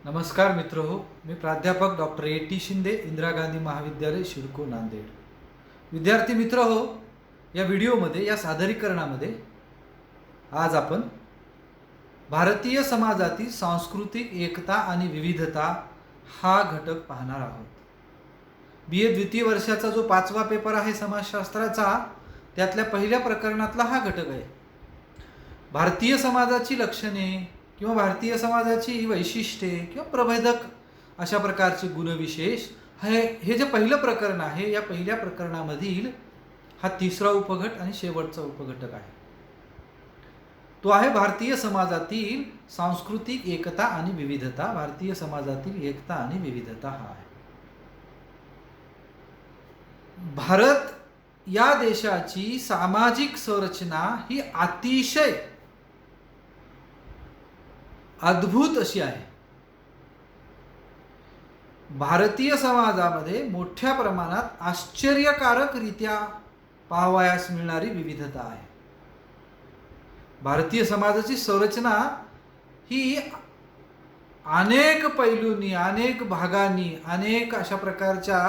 नमस्कार मित्र हो, मी प्राध्यापक डॉक्टर A.T. शिंदे, इंदिरा गांधी महाविद्यालय शिडको नांदेड. विद्यार्थी मित्र हो, या व्हिडिओमध्ये या सादरीकरणामध्ये आज आपण भारतीय समाजातील सांस्कृतिक एकता आणि विविधता हा घटक पाहणार आहोत. BA द्वितीय वर्षाचा जो 5वा पेपर आहे समाजशास्त्राचा, त्यातल्या पहिल्या प्रकरणातला हा घटक आहे. भारतीय समाजाची लक्षणे किंवा भारतीय समाजाची वैशिष्ट्ये किंवा प्रभेदक अशा प्रकारचे गुणविशेष हे जे पहिलं प्रकरण आहे, या पहिल्या प्रकरणामधील हा तिसरा उपगट आणि शेवटचा उपघटक आहे. तो आहे भारतीय समाजातील सांस्कृतिक एकता आणि विविधता. भारतीय समाजातील एकता आणि विविधता हा आहे. भारत या देशाची सामाजिक संरचना ही अतिशय अद्भुत अशी आहे. भारतीय समाजामध्ये मोठ्या प्रमाणात आश्चर्यकारकरित्या पाहावयास मिळणारी विविधता आहे. भारतीय समाजाची संरचना ही अनेक पैलूंनी, अनेक भागांनी, अनेक अशा प्रकारच्या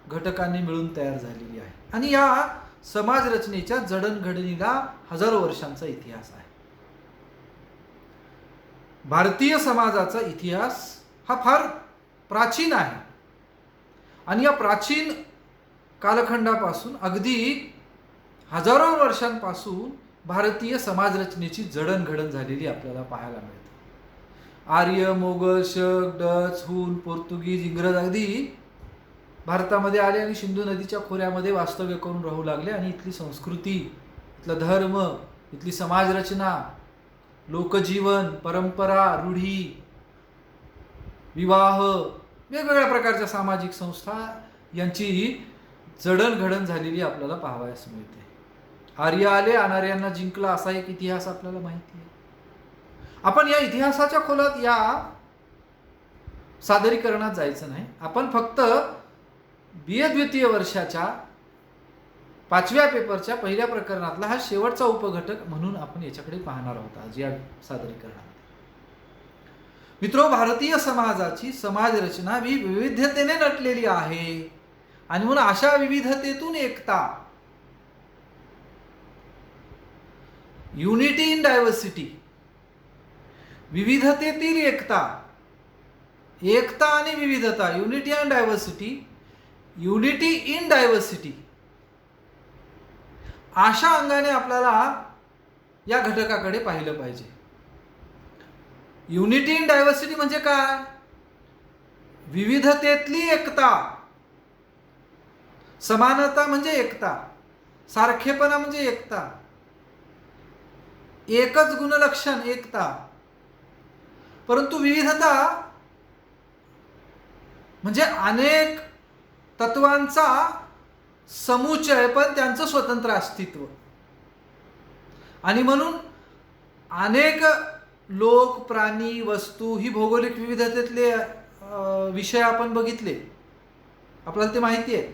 घटकांनी मिळून तयार झालेली आहे आणि या समाज रचनेच्या जडणघडणीला हजारो वर्षांचा इतिहास आहे. भारतीय समाजाचा इतिहास हा फार प्राचीन आहे आणि या प्राचीन कालखंडापासून अगदी हजारो वर्षांपासून भारतीय समाजरचनेची जडणघडण झालेली आपल्याला पाहायला मिळते. आर्य, मोगल, शक, डच, हून, पोर्तुगीज, इंग्रज अगदी भारतामध्ये आले आणि सिंधू नदीच्या खोऱ्यामध्ये वास्तव्य करून राहू लागले आणि इथली संस्कृती, इथला धर्म, इथली समाजरचना, लोकजीवन, परंपरा, रूढी, विवाह, वेगवेगळ्या प्रकारच्या सामाजिक संस्था यांची जडणघडण झालेली आपल्याला पाहावयास मिळते. आर्य आले, अनार्यांना जिंकला, असा एक इतिहास आपल्याला माहिती आहे. आपण या इतिहासाच्या खोलात या सादरीकरणात जायचं नाही. आपण फक्त BA द्वितीय वर्षाच्या 5व्या पेपरच्या पहिल्या प्रकरणातला हा शेवटचा उपघटक म्हणून आपण याच्याकडे पाहणार आहोत आज या सादरीकरणामध्ये. मित्रो, भारतीय समाजाची समाज रचना ही विविधतेने नटलेली आहे आणि म्हणून अशा विविधतेतून एकता, युनिटी इन डायव्हर्सिटी, विविधतेतील एकता, एकता आणि विविधता, unity and diversity, unity in diversity, अशा अंगाने आपल्याला या घटकाकडे पाहिलं पाहिजे. युनिटी इन डायव्हर्सिटी म्हणजे काय? विविधतेतली एकता. समानता म्हणजे एकता, सारखेपणा म्हणजे एकता, एकच गुणलक्षण एकता. परंतु विविधता म्हणजे अनेक तत्वांचा समुच्चय, पण त्यांचं स्वतंत्र अस्तित्व. आणि म्हणून अनेक लोक, प्राणी, वस्तू ही भौगोलिक विविधतेतले विषय आपण बघितले, आपल्याला ते माहिती आहे.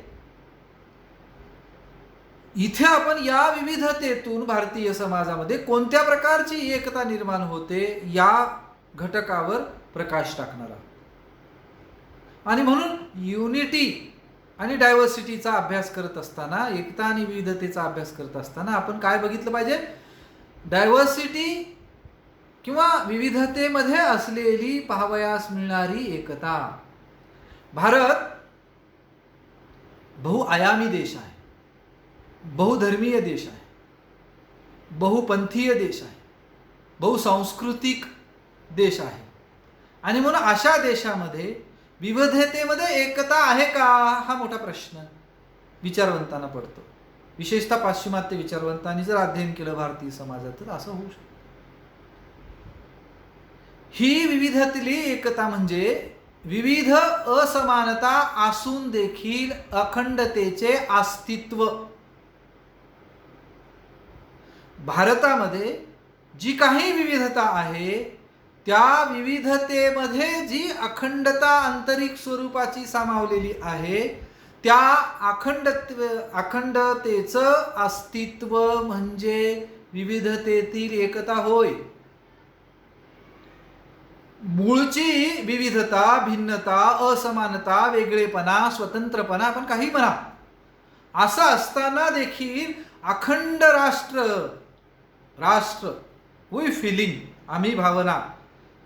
इथे आपण या विविधतेतून भारतीय समाजामध्ये कोणत्या प्रकारची एकता निर्माण होते या घटकावर प्रकाश टाकणार आहोत. आणि म्हणून युनिटी आणि डायव्हर्सिटीचा अभ्यास करत असताना, एकता आणि विविधतेचा अभ्यास करत असताना आपण काय बघितलं पाहिजे? डायव्हर्सिटी किंवा विविधतेमध्ये असलेली पाहावयास मिळणारी एकता. भारत बहुआयामी देश आहे, बहुधर्मीय देश आहे, बहुपंथीय देश आहे, बहुसांस्कृतिक देश आहे आणि म्हणून अशा देशामध्ये विविधतेमध्ये एकता आहे का, हा मोठा प्रश्न विचारवंतांना पडतो. विशेषतः पाश्चिमात्य विचारवंतांनी जर अध्ययन केलं भारतीय समाजात तर असं होऊ शकतं. ही विविधतेतली एकता म्हणजे विविध असमानता असून देखील अखंडतेचे अस्तित्व. भारतामध्ये जी काही विविधता आहे त्या विविधतेमध्ये जी अखंडता आंतरिक स्वरूपाची सामावलेली आहे, त्या अखंडतेचं अस्तित्व म्हणजे विविधतेतील एकता होय. मूळची विविधता, भिन्नता, असमानता, वेगळेपणा, स्वतंत्रपणा, आपण काही म्हणा, असं असताना देखील अखंड राष्ट्र, राष्ट्र वी फिलिंग, आम्ही भावना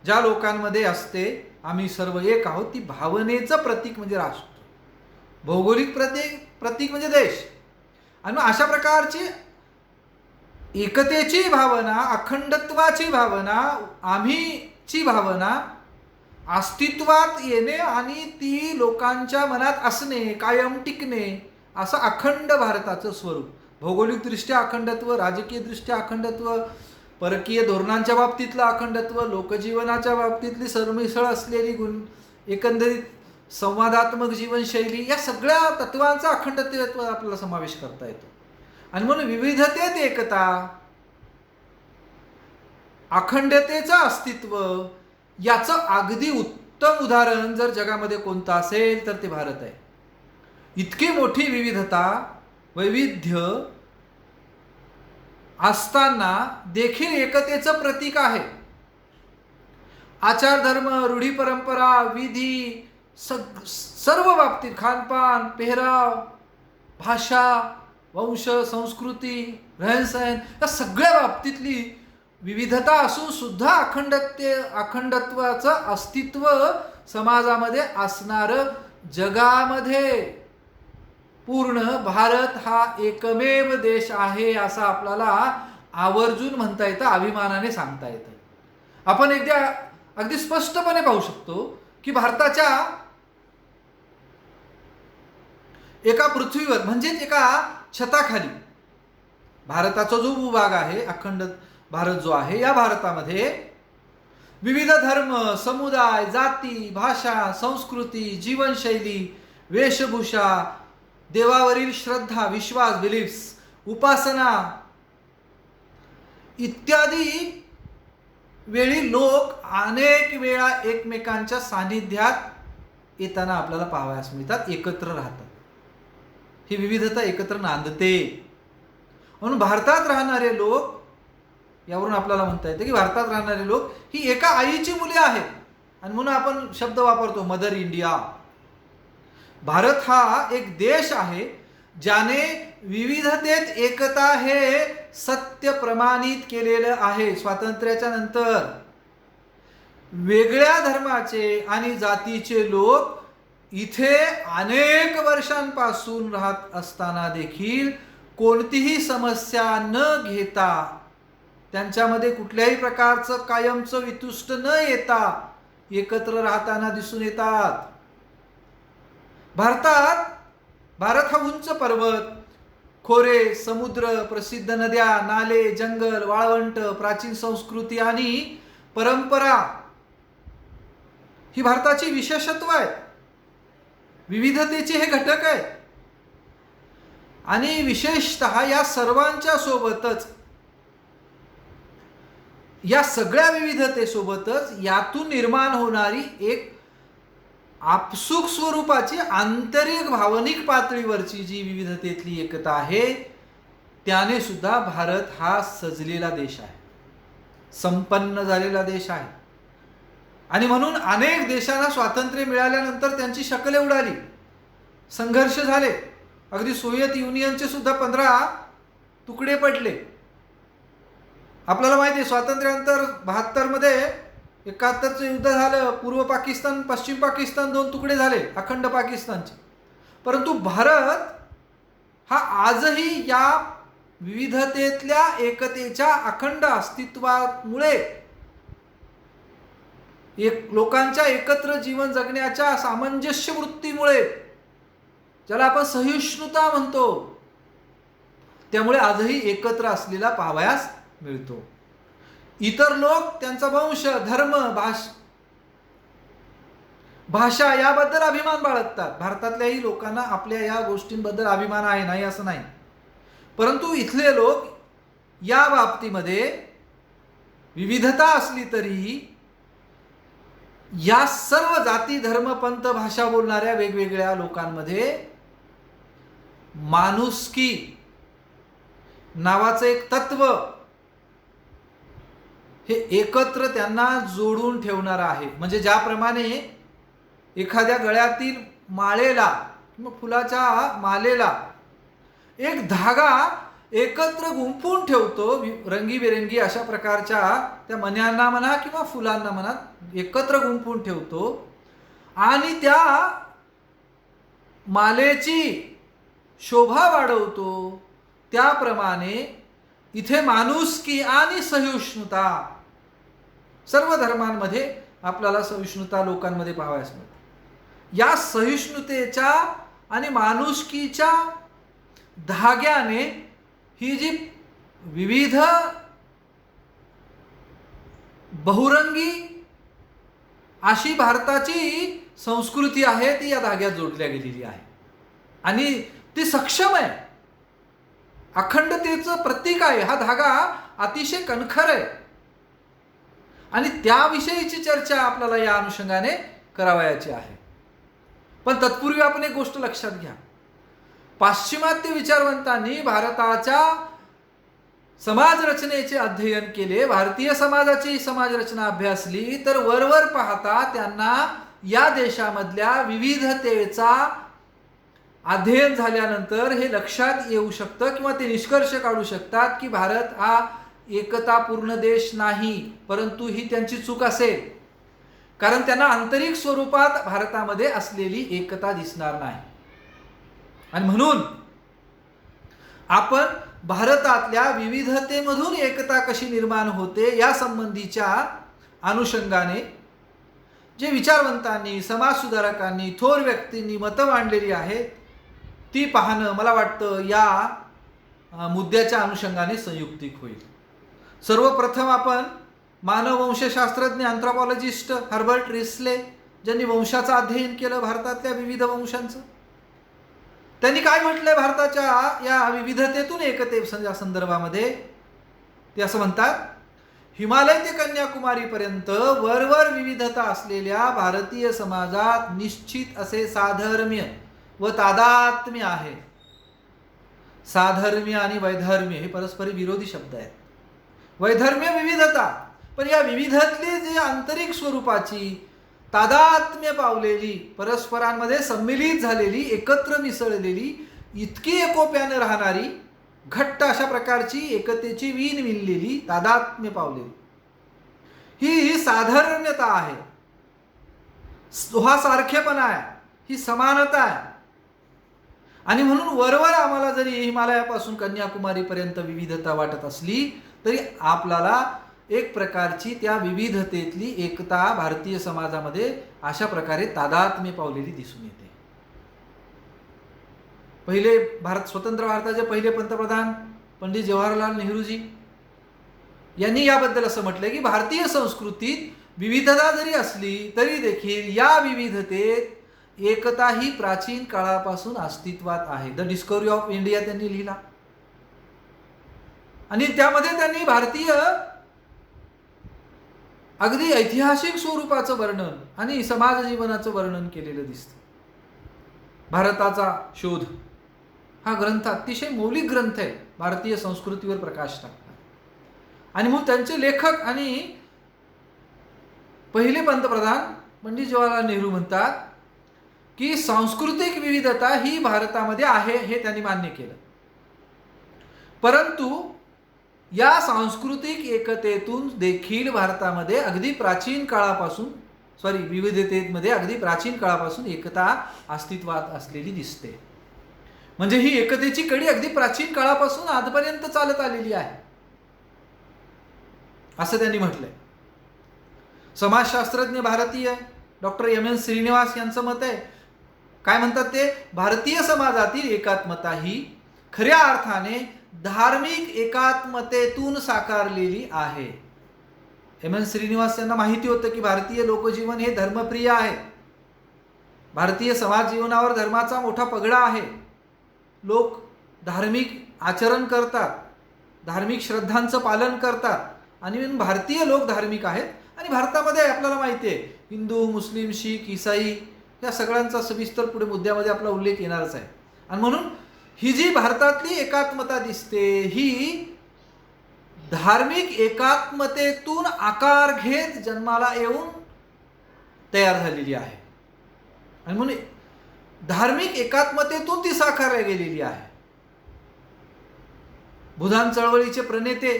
ज्या लोकांमध्ये असते, आम्ही सर्व एक आहोत, ती भावनेचं प्रतीक म्हणजे राष्ट्र, भौगोलिक प्रतीक म्हणजे देश. आणि अशा प्रकारची एकतेची भावना, अखंडत्वाची भावना, आम्हीची भावना अस्तित्वात येणे आणि ती लोकांच्या मनात असणे, कायम टिकणे, असं अखंड भारताचं स्वरूप. भौगोलिकदृष्ट्या अखंडत्व, राजकीयदृष्ट्या अखंडत्व, परकीय धोरणांच्या बाबतीतलं अखंडत्व, लोकजीवनाच्या बाबतीतली सरमिसळ असलेली एकंदरीत संवादात्मक जीवनशैली, या सगळ्या तत्वांचा अखंडत्व आपल्याला समावेश करता येतो. आणि म्हणून विविधतेत एकता, अखंडतेचं अस्तित्व, याचं अगदी उत्तम उदाहरण जर जगामध्ये कोणतं असेल तर ते भारत आहे. इतकी मोठी विविधता, वैविध्य असताना देखील एकतेचं प्रतीक आहे. आचार, धर्म, रूढी, परंपरा, विधी, सर्व बाबतीत, खानपान, पेहराव, भाषा, वंश, संस्कृती, रहनसहन, या सगळ्या बाबतीतली विविधता असून सुद्धा अखंडत्वाचं अस्तित्व समाजामध्ये असणारं, जगामध्ये पूर्ण भारत हा एकमेव देश आहे असं आपल्याला आवर्जून म्हणता येतं, अभिमानाने सांगता येतं. आपण अगदी स्पष्टपणे पाहू शकतो की भारताच्या एका पृथ्वीवर, म्हणजेच एका छताखाली भारताचा जो भूभाग आहे, अखंड भारत जो आहे, या भारतामध्ये विविध धर्म, समुदाय, जाती, भाषा, संस्कृती, जीवनशैली, वेशभूषा, देवावरील श्रद्धा, विश्वास, बिलीफ्स, उपासना इत्यादी वेळी लोक अनेक वेळा एकमेकांच्या सानिध्यात येताना आपल्याला पाहावयास मिळतात, एकत्र राहतात. ही विविधता एकत्र नांदते. म्हणून भारतात राहणारे लोक, यावरून आपल्याला म्हणता येतं की भारतात राहणारे लोक ही एका आईची मुले आहेत. आणि म्हणून आपण शब्द वापरतो मदर इंडिया. भारत हा एक देश आहे ज्याने विविधतेत एकता हे सत्य प्रमाणित केलेलं आहे. स्वातंत्र्याच्या नंतर वेगळ्या धर्माचे आणि जातीचे लोक इथे अनेक वर्षांपासून राहत असताना देखील कोणतीही समस्या न घेता, त्यांच्यामध्ये कुठल्याही प्रकारचं कायमचं वितुष्ट न येता एकत्र राहताना दिसून येतात. भारत हा उंच पर्वत, खोरे, समुद्र, प्रसिद्ध नद्या, नाले, जंगल, वाळवंट, प्राचीन संस्कृती आणि परंपरा ही भारताची विशेषत्व आहे. विविधतेचे हे घटक आहे. आणि विशेषतः या सर्वांच्या सोबतच, या सगळ्या विविधतेसोबतच यातून निर्माण होणारी एक आपसूक स्वरूपाची आंतरिक भावनिक पातळीवरची जी विविधतेतली एकता आहे, त्याने सुद्धा भारत हा सजलेला देश आहे, संपन्न झालेला देश आहे. आणि म्हणून अनेक देशांना स्वातंत्र्य मिळाल्यानंतर त्यांची शकले उडाली, संघर्ष झाले. अगदी सोव्हिएत युनियनचे सुद्धा 15 तुकडे पडले. आपल्याला माहिती आहे, स्वातंत्र्यानंतर 72 मध्ये 71चं युद्ध झालं, पूर्व पाकिस्तान, पश्चिम पाकिस्तान 2 तुकडे झाले, अखंड पाकिस्तानचे. परंतु भारत हा आजही या विविधतेतल्या एकतेच्या अखंड अस्तित्वामुळे, लोकांच्या एकत्र जीवन जगण्याच्या सामंजस्य वृत्तीमुळे, ज्याला आपण सहिष्णुता म्हणतो, त्यामुळे आजही एकत्र असलेला पाहावयास मिळतो. इतर लोक त्यांचा वंश, धर्म, भाषा याबद्दल अभिमान बाळगतात. भारतातल्याही लोकांना आपल्या या गोष्टींबद्दल अभिमान आहे, नाही असं नाही. परंतु इथले लोक या बाबतीमध्ये विविधता असली तरी या सर्व जाती, धर्म, पंथ, भाषा बोलणाऱ्या वेगवेगळ्या लोकांमध्ये माणुसकी नावाचं एक तत्व हे एकत्र त्यांना जोडून ठेवणारं आहे. म्हणजे ज्याप्रमाणे एखाद्या गळ्यातील माळेला किंवा फुलाच्या मालेला एक धागा एकत्र गुंफून ठेवतो, रंगीबेरंगी अशा प्रकारच्या त्या मण्यांना म्हणा किंवा फुलांना म्हणा एकत्र गुंफून ठेवतो आणि त्या मालेची शोभा वाढवतो, त्याप्रमाणे इथे माणुसकी आणि सहिष्णुता, सर्व धर्मांमध्ये आपल्याला सहिष्णुता लोकांमध्ये पाहावयास मिळते. या सहिष्णुतेच्या आणि माणुसकीच्या धाग्याने ही जी विविध बहुरंगी अशी भारताची संस्कृती आहे ती या धाग्यात जोडल्या गेलेली आहे आणि ती सक्षम आहे, अखंडतेचं प्रतीक आहे. हा धागा अतिशय कणखर आहे आणि त्याविषयीची चर्चा आपल्याला या अनुषंगाने करावयाची आहे. पण तत्पूर्वी आपण एक गोष्ट लक्षात घ्या. पाश्चिमात्य विचारवंतांनी भारताच्या समाज रचनेचे अध्ययन केले, भारतीय समाजाची समाज रचना अभ्यासली, तर वरवर पाहता त्यांना या देशामधल्या विविधतेचा अध्ययन झाल्यानंतर हे लक्षात येऊ शकतं किंवा ते निष्कर्ष काढू शकतात की भारत हा एकतापूर्ण देश नाही, परंतु ही त्यांची चूक असेल, कारण त्यांना आंतरिक स्वरूपात भारतामध्ये असलेली एकता दिसणार नाही. आणि म्हणून आपण भारतातल्या विविधतेमधून एकता कशी निर्माण होते या संबंधीच्या अनुषंगाने जे विचारवंतांनी, समाजसुधारकांनी, थोर व्यक्तींनी मतं मांडलेली आहेत ती पाहणं मला वाटतं या मुद्द्याच्या अनुषंगाने संयुक्तिक होईल. सर्वप्रथम आपण मानववंशशास्त्रज्ञ अँथ्रोपॉलॉजिस्ट हर्बर्ट रिसले, ज्यांनी वंशाचं अध्ययन केलं भारतातल्या विविध वंशांचं, त्यांनी काय म्हटलंय भारताच्या या विविधतेतून एकतेच्या संदर्भामध्ये. ते असं म्हणतात, हिमालय ते कन्याकुमारीपर्यंत वरवर विविधता असलेल्या भारतीय समाजात निश्चित असे साधर्म्य व तादात्म्य आहे. साधर्म्य आणि वैधर्म्य हे परस्पर विरोधी शब्द आहेत. वैधर्म्य विविधता, पण या विविधतेतली जी आंतरिक स्वरूपाची तादात्म्य पावलेली, परस्परांमध्ये सम्मिलित झालेली, एकत्र मिसळलेली, इतकी एकोप्याने राहणारी, घट्ट अशा प्रकारची एकतेची वीण विणलेली, तादात्म्य पावलेली ही साधर्म्यता आहे, हा सारखेपणा आहे, ही समानता आहे. आणि म्हणून वरवर आम्हाला जरी हिमालयापासून कन्याकुमारीपर्यंत विविधता वाटत असली तरी आपल्याला एक प्रकारची त्या विविधतेतली एकता भारतीय समाजामध्ये अशा प्रकारे तादात्म्य पावलेली दिसून येते. पहिले स्वतंत्र भारताचे पहिले पंतप्रधान पंडित जवाहरलाल नेहरूजी यांनी याबद्दल असं म्हटलं की भारतीय संस्कृतीत विविधता जरी असली तरी देखील या विविधतेत एकता ही प्राचीन काळापासून अस्तित्वात आहे. द डिस्कव्हरी ऑफ इंडिया त्यांनी लिहिला आणि त्यामध्ये त्यांनी भारतीय अगदी ऐतिहासिक स्वरूपाचं वर्णन आणि समाज जीवनाचं वर्णन केलेलं दिसतं. भारताचा शोध हा ग्रंथ अतिशय मौलिक ग्रंथ आहे, भारतीय संस्कृतीवर प्रकाश टाकतात. आणि म्हणून त्यांचे लेखक आणि पहिले पंतप्रधान पंडित जवाहरलाल नेहरू म्हणतात की सांस्कृतिक विविधता ही भारतामध्ये आहे हे त्यांनी मान्य केलं, परंतु या सांस्कृतिक एकतेतून देखील भारतामध्ये अगदी प्राचीन काळापासून विविधतेमध्ये अगदी प्राचीन काळापासून एकता अस्तित्वात असलेली दिसते. म्हणजे ही एकतेची कडी अगदी प्राचीन काळापासून आजपर्यंत चालत आलेली आहे असं त्यांनी म्हटलंय. समाजशास्त्रज्ञ भारतीय डॉक्टर एम.एन. श्रीनिवास यांचं मत आहे. काय म्हणतात ते? भारतीय समाजातील एकात्मता ही खऱ्या अर्थाने धार्मिक एकात्मतेतून साकारलेली आहे. एम.एन. श्रीनिवास यांना माहिती होतं की भारतीय लोकजीवन हे धर्मप्रिय आहे. भारतीय समाज जीवनावर धर्माचा मोठा पगडा आहे. लोक धार्मिक आचरण करतात, धार्मिक श्रद्धांचं पालन करतात आणि भारतीय लोक धार्मिक आहेत. आणि भारतामध्ये आपल्याला माहिती आहे हिंदू, मुस्लिम, शीख, ईसाई या सगळ्यांचा सविस्तर पुढे मुद्द्यामध्ये आपला उल्लेख येणारच आहे. आणि म्हणून ही जी भारतातली एकात्मता दिसते ही धार्मिक एकात्मतेतून आकार घेत जन्माला येऊन तयार झालेली आहे. आणि म्हणून धार्मिक एकात्मतेतून ती साकारल्या गेलेली आहे. बुधान चळवळीचे प्रणेते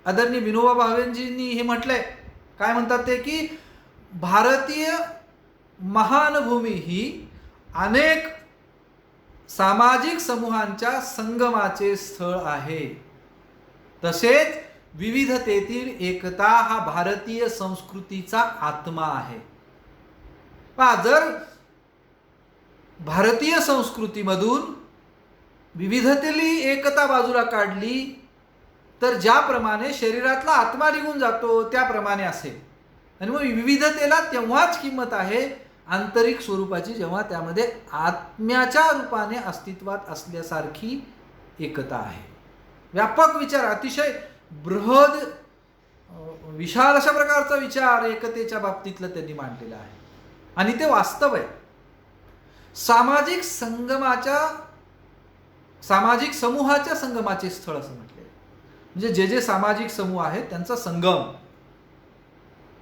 आदरणीय विनोबा भावेंजींनी हे म्हटलंय. काय म्हणतात ते की भारतीय महानभूमी ही अनेक सामाजिक समूहांच्या संगमाचे स्थळ आहे. तसेच विविधतेतील एकता हा भारतीय संस्कृतीचा आत्मा आहे. जर भारतीय संस्कृतीमधून विविधतेतील एकता बाजूला काढली तर ज्याप्रमाणे शरीरातला आत्मा निघून जातो त्याप्रमाणे असेल. आणि मग विविधतेला तेव्हाच किंमत आहे आंतरिक स्वरूपाची, जेव्हा त्यामध्ये आत्म्याच्या रूपाने अस्तित्वात असल्यासारखी एकता आहे. व्यापक विचार, अतिशय बृहद विशाल अशा प्रकारचा विचार एकतेच्या बाबतीतला त्यांनी मांडलेला आहे. आणि ते वास्तव आहे. सामाजिक समूहाच्या संगमाचे स्थळ असं म्हटले. म्हणजे जे जे सामाजिक समूह आहेत त्यांचा संगम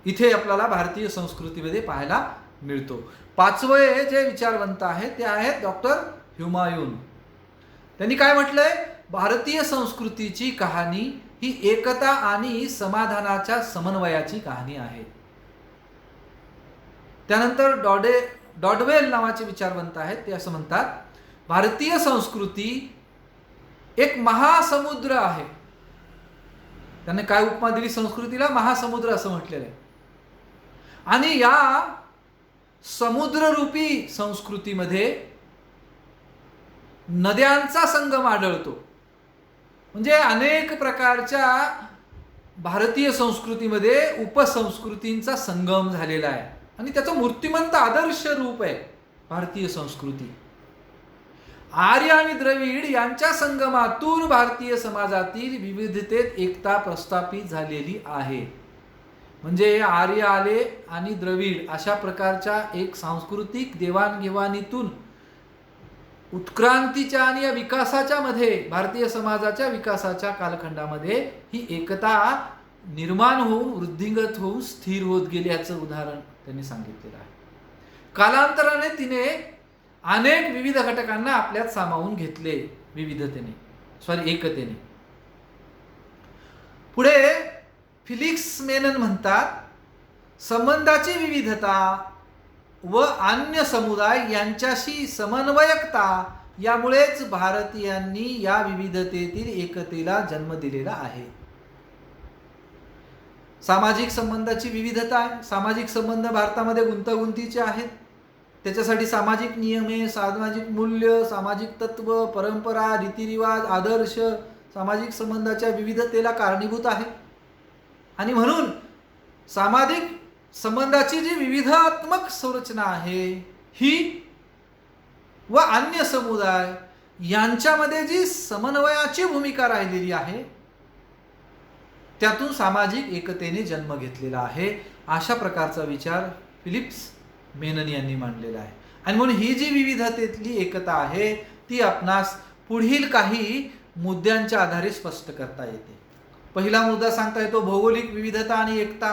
इथे आपल्याला भारतीय संस्कृतीमध्ये पाहायला मिळतो. पाचवे जे विचारवंत आहेत ते आहेत डॉक्टर हुमायून. त्यांनी काय म्हटलंय, भारतीय संस्कृतीची कहाणी ही एकता आणि समाधानाच्या समन्वयाची कहाणी आहे. त्यानंतर डॉडवेल नावाचे विचारवंत आहेत. ते असं म्हणतात, भारतीय संस्कृती एक महासमुद्र आहे. त्याने काय उपमा दिली संस्कृतीला? महासमुद्र असं म्हटलेलं आहे. आणि या समुद्ररूपी संस्कृतीमध्ये नद्यांचा संगम आढळतो. म्हणजे अनेक प्रकारच्या भारतीय संस्कृतीमध्ये उपसंस्कृतींचा संगम झालेला आहे. आणि त्याचं मूर्तिमंत आदर्श रूप आहे भारतीय संस्कृती. आर्य आणि द्रविड यांच्या संगमातून भारतीय समाजातील विविधतेत एकता प्रस्थापित झालेली आहे. म्हणजे आर्य आले आणि द्रविड अशा प्रकारच्या एक सांस्कृतिक देवाणघेवाणीतून उत्क्रांतीच्या आणि या विकासाच्या मध्ये, भारतीय समाजाच्या विकासाच्या कालखंडामध्ये ही एकता निर्माण होऊन वृद्धिंगत होऊन स्थिर होत गेली याचं उदाहरण त्यांनी सांगितलेलं आहे. कालांतराने तिने अनेक विविध घटकांना आपल्यात सामावून घेतले एकतेने. पुढे फिलिक्स मेनन म्हणतात, संबंधाची विविधता व अन्य समुदाय यांच्याशी समन्वयकता यामुळेच भारतीयांनी या विविधतेतील एकतेला जन्म दिलेला आहे. सामाजिक संबंधाची विविधता आहे. सामाजिक संबंध भारतामध्ये गुंतागुंतीचे आहेत. त्याच्यासाठी सामाजिक नियमे, सामाजिक मूल्य, सामाजिक तत्व, परंपरा, रीतिरिवाज, आदर्श सामाजिक संबंधाच्या विविधतेला कारणीभूत आहे. आणि म्हणून सामाजिक संबंधाची जी विविधात्मक संरचना आहे ही व अन्य समुदाय यांच्यामध्ये जी समन्वयाची भूमिका राहिलेली आहे त्यातून सामाजिक एकतेने जन्म घेतलेला आहे. अशा प्रकारचा विचार फिलिप्स मेनन यांनी मांडलेला आहे. आणि म्हणून ही जी विविधतेतली एकता आहे ती आपणास पुढील काही मुद्द्यांच्या आधारे स्पष्ट करता येते. पहिला मुद्दा सांगता येतो भौगोलिक विविधता आणि एकता.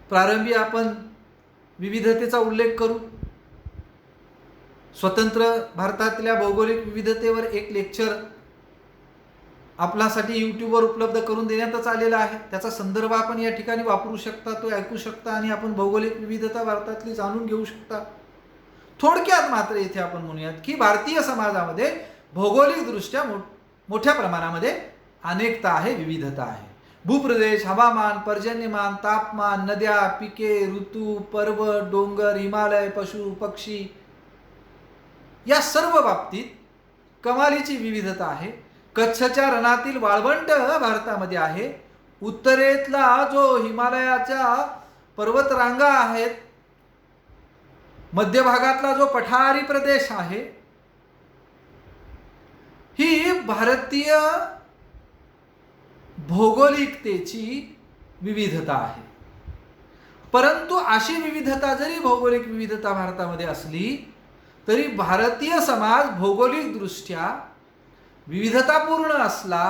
प्रारंभी आपण विविधतेचा उल्लेख करू. स्वतंत्र भारतातल्या भौगोलिक विविधतेवर एक लेक्चर आपल्यासाठी यूट्यूबवर उपलब्ध करून देण्यातच आलेला आहे. त्याचा संदर्भ आपण या ठिकाणी वापरू शकता, तो ऐकू शकता आणि आपण भौगोलिक विविधता भारतातली जाणून घेऊ शकता. थोडक्यात मात्र इथे आपण म्हणूयात की भारतीय समाजामध्ये भौगोलिक दृष्ट्या मोठ्या प्रमाणामध्ये अनेकता आहे, विविधता आहे. भूप्रदेश, हवामान, पर्जन्यमान, तापमान, नद्या, पिके, ऋतू, पर्वत, डोंगर, हिमालय, पशु पक्षी या सर्व बाबतीत कमालीची विविधता आहे. कच्छच्या रणातील वाळवंट भारतामध्ये आहे. उत्तरेतला जो हिमालयाच्या पर्वतरांगा आहेत, मध्य भागातला जो पठारी प्रदेश आहे, ही भारतीय भौगोलिकतेची विविधता आहे. परंतु अशी विविधता जरी भौगोलिक विविधता भारतामध्ये असली तरी भारतीय समाज भौगोलिक दृष्ट्या विविधतापूर्ण असला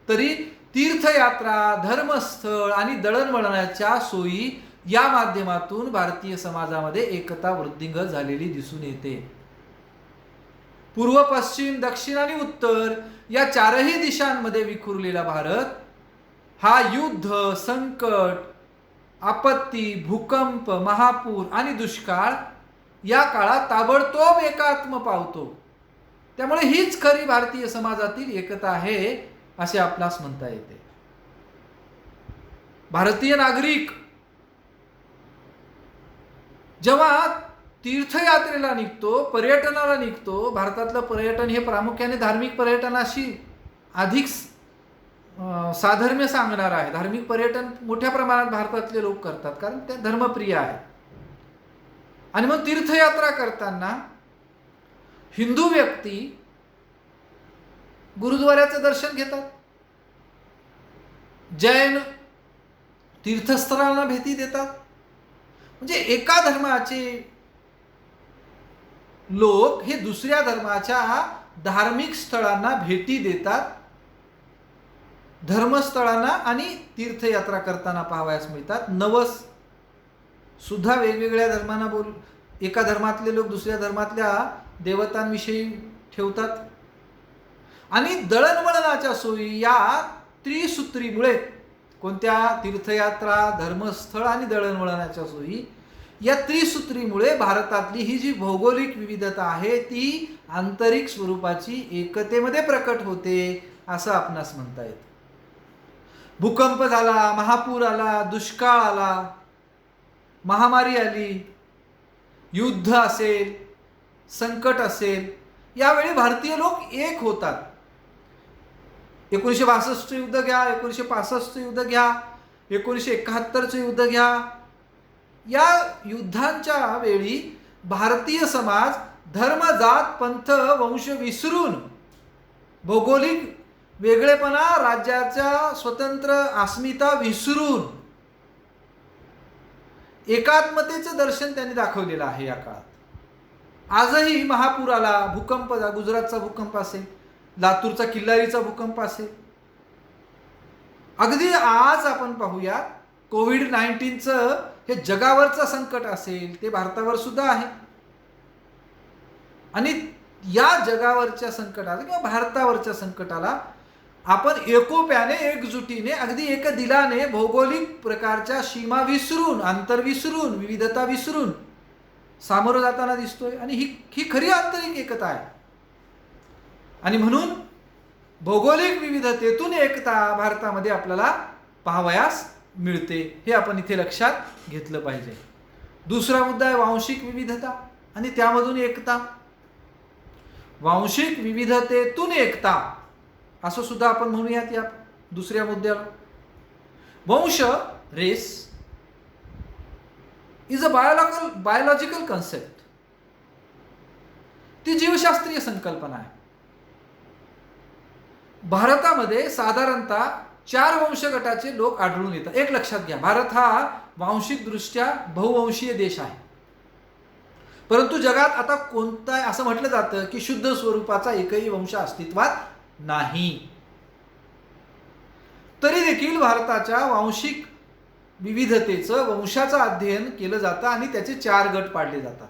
तरी तीर्थयात्रा, धर्मस्थळ आणि दळणवळणाच्या सोयी या माध्यमातून भारतीय समाजामध्ये एकता वृद्धिंगत झालेली दिसून येते. पूर्व, पश्चिम, दक्षिण आणि उत्तर या चारही दिशांमध्ये विखुरलेला भारत हा युद्ध, संकट, आपत्ती, भूकंप, महापूर आणि दुष्काळ या काळात ताबडतोब एकात्म पावतो. त्यामुळे हीच खरी भारतीय समाजातील एकता आहे असे आपणास म्हणता येते. भारतीय नागरिक जेव्हा तीर्थयात्रेला निघतो, पर्यटनाला निघतो, भारतातलं पर्यटन हे प्रामुख्याने धार्मिक पर्यटनाशी अधिक साधर्म्य सांगणार आहे. धार्मिक पर्यटन मोठ्या प्रमाणात भारतातले लोक करतात कारण ते धर्मप्रिय आहे. आणि मग तीर्थयात्रा करताना हिंदू व्यक्ती गुरुद्वाऱ्याचं दर्शन घेतात, जैन तीर्थस्थळांना भेटी देतात. म्हणजे एका धर्माचे लोक हे दुसऱ्या धर्माच्या धार्मिक स्थळांना भेटी देतात, धर्मस्थळांना आणि तीर्थयात्रा करताना पाहावयास मिळतात. नवस सुद्धा वेगवेगळ्या धर्मांना एका धर्मातले लोक दुसऱ्या धर्मातल्या देवतांविषयी ठेवतात. आणि दळणवळणाच्या सोयी या त्रिसूत्रीमुळे, कोणत्या तीर्थयात्रा, धर्मस्थळ आणि दळणवळणाच्या सोयी या त्रिसूत्रीमुळे भारतातली ही जी भौगोलिक विविधता आहे ती आंतरिक स्वरूपाची एकतेमध्ये प्रकट होते असं आपणास म्हणता येतं. भूकंप झाला, महापूर आला, दुष्काळ आला, महामारी आली, युद्ध असेल, संकट असेल, यावेळी भारतीय लोक एक होतात. 1962 युद्ध घ्या, 1965 युद्ध घ्या, 1971 युद्ध घ्या. या युद्धांच्या वेळी भारतीय समाज धर्म, जात, पंथ, वंश विसरून, भौगोलिक वेगळेपणा, राज्याच्या स्वतंत्र अस्मिता विसरून एकात्मतेचं दर्शन त्यांनी दाखवलेलं आहे या काळात. आजही महापूर आला, भूकंप, गुजरातचा भूकंप असेल, लातूरचा किल्लारीचा भूकंप असेल, अगदी आज आपण पाहूया कोविड-19चं हे जगावरचं संकट असेल ते भारतावर सुद्धा आहे. आणि या जगावरच्या संकटाला किंवा भारतावरच्या संकटाला आपण एकोप्याने, एकजुटीने, अगदी एक दिलाने, भौगोलिक प्रकारच्या सीमा विसरून, अंतर विसरून, विविधता विसरून सामोरं जाताना दिसतोय. आणि ही खरी आंतरिक एकता आहे. आणि म्हणून भौगोलिक विविधतेतून एकता भारतामध्ये आपल्याला पाहावयास मिळते, हे आपण इथे लक्षात घेतलं पाहिजे. दुसरा मुद्दा आहे वांशिक विविधता आणि त्यामधून एकता. वांशिक विविधतेतून एकता असं सुद्धा आपण म्हणूयात या दुसऱ्या मुद्द्याला. वंश, race is a biological concept. ती जीवशास्त्रीय संकल्पना आहे. भारतामध्ये साधारणतः 4 वंशगटाचे लोक आढळून येतात. एक लक्षात घ्या, भारत हा वांशिक दृष्ट्या बहुवंशीय देश आहे. परंतु जगात आता कोणता असं म्हटलं जातं की शुद्ध स्वरूपाचा एकही वंश अस्तित्वात नाही. तरी देखील भारताच्या वांशिक विविधतेचं, वंशाचं अध्ययन केलं जातं आणि त्याचे 4 गट पाडले जातात.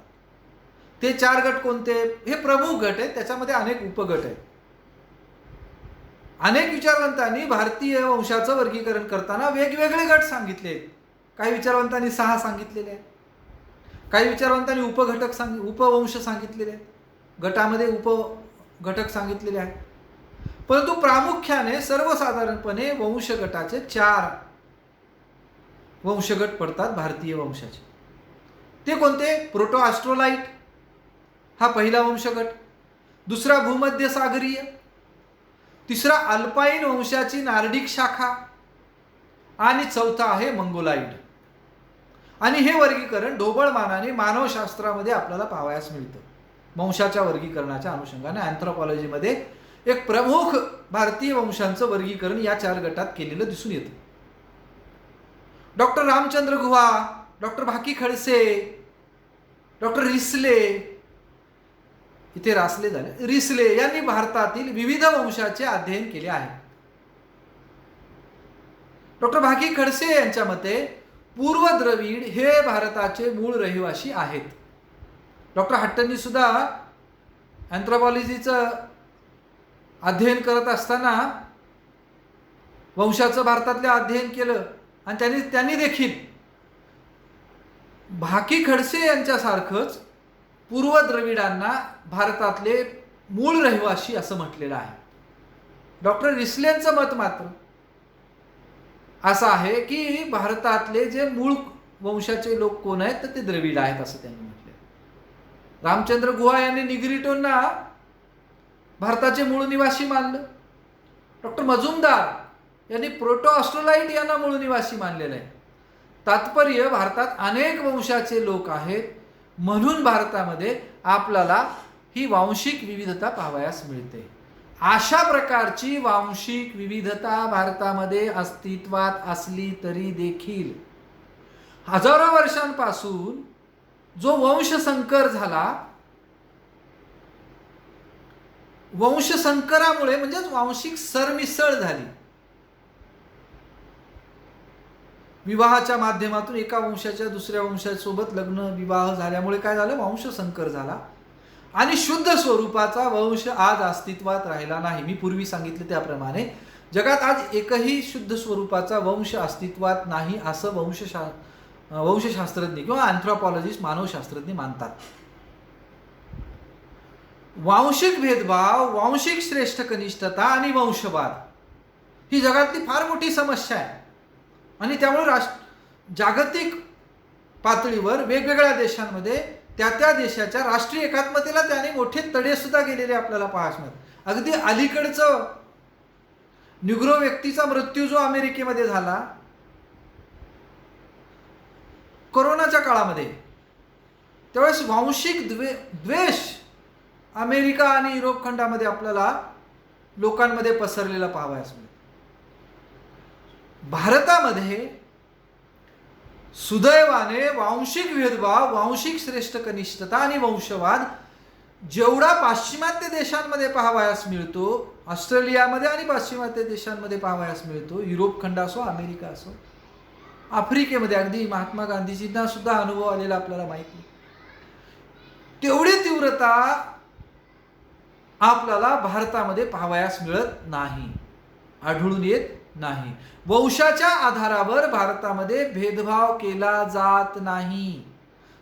ते 4 गट कोणते? हे प्रमुख गट आहेत, त्याच्यामध्ये अनेक उपगट आहेत. अनेक विचारवंतांनी भारतीय वंशाचं वर्गीकरण करताना वेगवेगळे गट सांगितले आहेत. काही विचारवंतांनी 6 सांगितलेले आहेत, काही विचारवंतांनी उपवंश सांगितलेले आहेत, गटामध्ये उपघटक सांगितलेले आहेत. परंतु प्रामुख्याने सर्वसाधारणपणे वंशगटाचे 4 वंशगट पडतात भारतीय वंशाचे. ते कोणते? प्रोटो ऑस्ट्रोलाइट हा पहिला वंशगट, दुसरा भूमध्य सागरीय, तिसरा अल्पाईन वंशाची नार्डिक शाखा आणि चौथा आहे मंगोलाइड. आणि हे वर्गीकरण ढोबळमानाने मानवशास्त्रामध्ये आपल्याला पाहावयास मिळतं. वंशाच्या वर्गीकरणाच्या अनुषंगाने अँथ्रोपॉलॉजीमध्ये एक प्रमुख भारतीय वंशांचं वर्गीकरण या 4 गटात केलेलं दिसून येतं. Doctor Ramachandra Guha, doctor भाकी Khadse, doctor रिसले, इथे रासले झाले, रिसले यांनी भारतातील विविध वंशाचे अध्ययन केले आहे. डॉक्टर भाकी खडसे यांच्या मते पूर्व द्रविड हे भारताचे मूळ रहिवासी आहेत. डॉक्टर हट्टंनी सुद्धा अँथ्रोपॉलॉजीचं अध्ययन करत असताना वंशाचं भारतातले अध्ययन केलं आणि त्यांनी देखील भाकी खडसे यांच्यासारखंच पूर्व द्रविडांना भारतातले मूळ रहिवासी असं म्हटलेलं आहे. डॉक्टर रिसलेंचं मत मात्र असं आहे की भारतातले जे मूळ वंशाचे लोक कोण आहेत तर ते द्रविड आहेत असं त्यांनी म्हटले. रामचंद्र गुहा यांनी निग्रिटोंना भारताचे मूळ निवासी मानलं. डॉक्टर मजुमदार यांनी प्रोटो ऑस्ट्रोलाइट यांना मूळ निवासी मानलेलं आहे. तात्पर्य भारतात अनेक वंशाचे लोक आहेत म्हणून भारतामध्ये आपल्याला ही वांशिक विविधता पाहावयास मिळते. अशा प्रकारची वांशिक विविधता भारतामध्ये अस्तित्वात असली तरी देखील हजारो वर्षांपासून जो वंशसंकर झाला, वंशसंकरामुळे म्हणजेच वांशिक सरमिसळ झाली. विवाहाच्या माध्यमातून एका वंशाच्या दुसऱ्या वंशासोबत लग्न विवाह झाल्यामुळे काय झालं, वंशसंकर झाला आणि शुद्ध स्वरूपाचा वंश आज अस्तित्वात राहिला नाही. मी पूर्वी सांगितले त्याप्रमाणे जगात आज एकही शुद्ध स्वरूपाचा वंश अस्तित्वात नाही असं वंशशास्त्रज्ञ किंवा अँथ्रोपॉलॉजिस्ट मानवशास्त्रज्ञ मानतात. वांशिक भेदभाव, वांशिक श्रेष्ठ कनिष्ठता आणि वंशवाद ही जगातली फार मोठी समस्या आहे आणि त्यामुळे जागतिक पातळीवर वेगवेगळ्या देशांमध्ये त्या देशाच्या राष्ट्रीय एकात्मतेला त्याने मोठे तडे सुद्धा गेलेले आपल्याला पाहायला मिळतात. अगदी अलीकडचं निग्रो व्यक्तीचा मृत्यू जो अमेरिकेमध्ये झाला कोरोनाच्या काळामध्ये, त्यावेळेस वांशिक द्वेष अमेरिका आणि युरोप खंडामध्ये आपल्याला लोकांमध्ये पसरलेला पाहावयास मिळतो. भारतामध्ये सुदैवाने वांशिक भेदभाव, वांशिक श्रेष्ठ कनिष्ठता आणि वंशवाद जेवढा पाश्चिमात्य देशांमध्ये पाहावयास मिळतो, ऑस्ट्रेलियामध्ये आणि पाश्चिमात्य देशांमध्ये पाहावयास मिळतो, युरोप खंड असो, अमेरिका असो, आफ्रिकेमध्ये अगदी महात्मा गांधीजींना सुद्धा अनुभव आलेला आपल्याला माहिती, तेवढी तीव्रता आपल्याला भारतामध्ये पाहावयास मिळत नाही, आढळून येत नाही. वंशाच्या आधारावर भारतामध्ये भेदभाव केला जात नाही.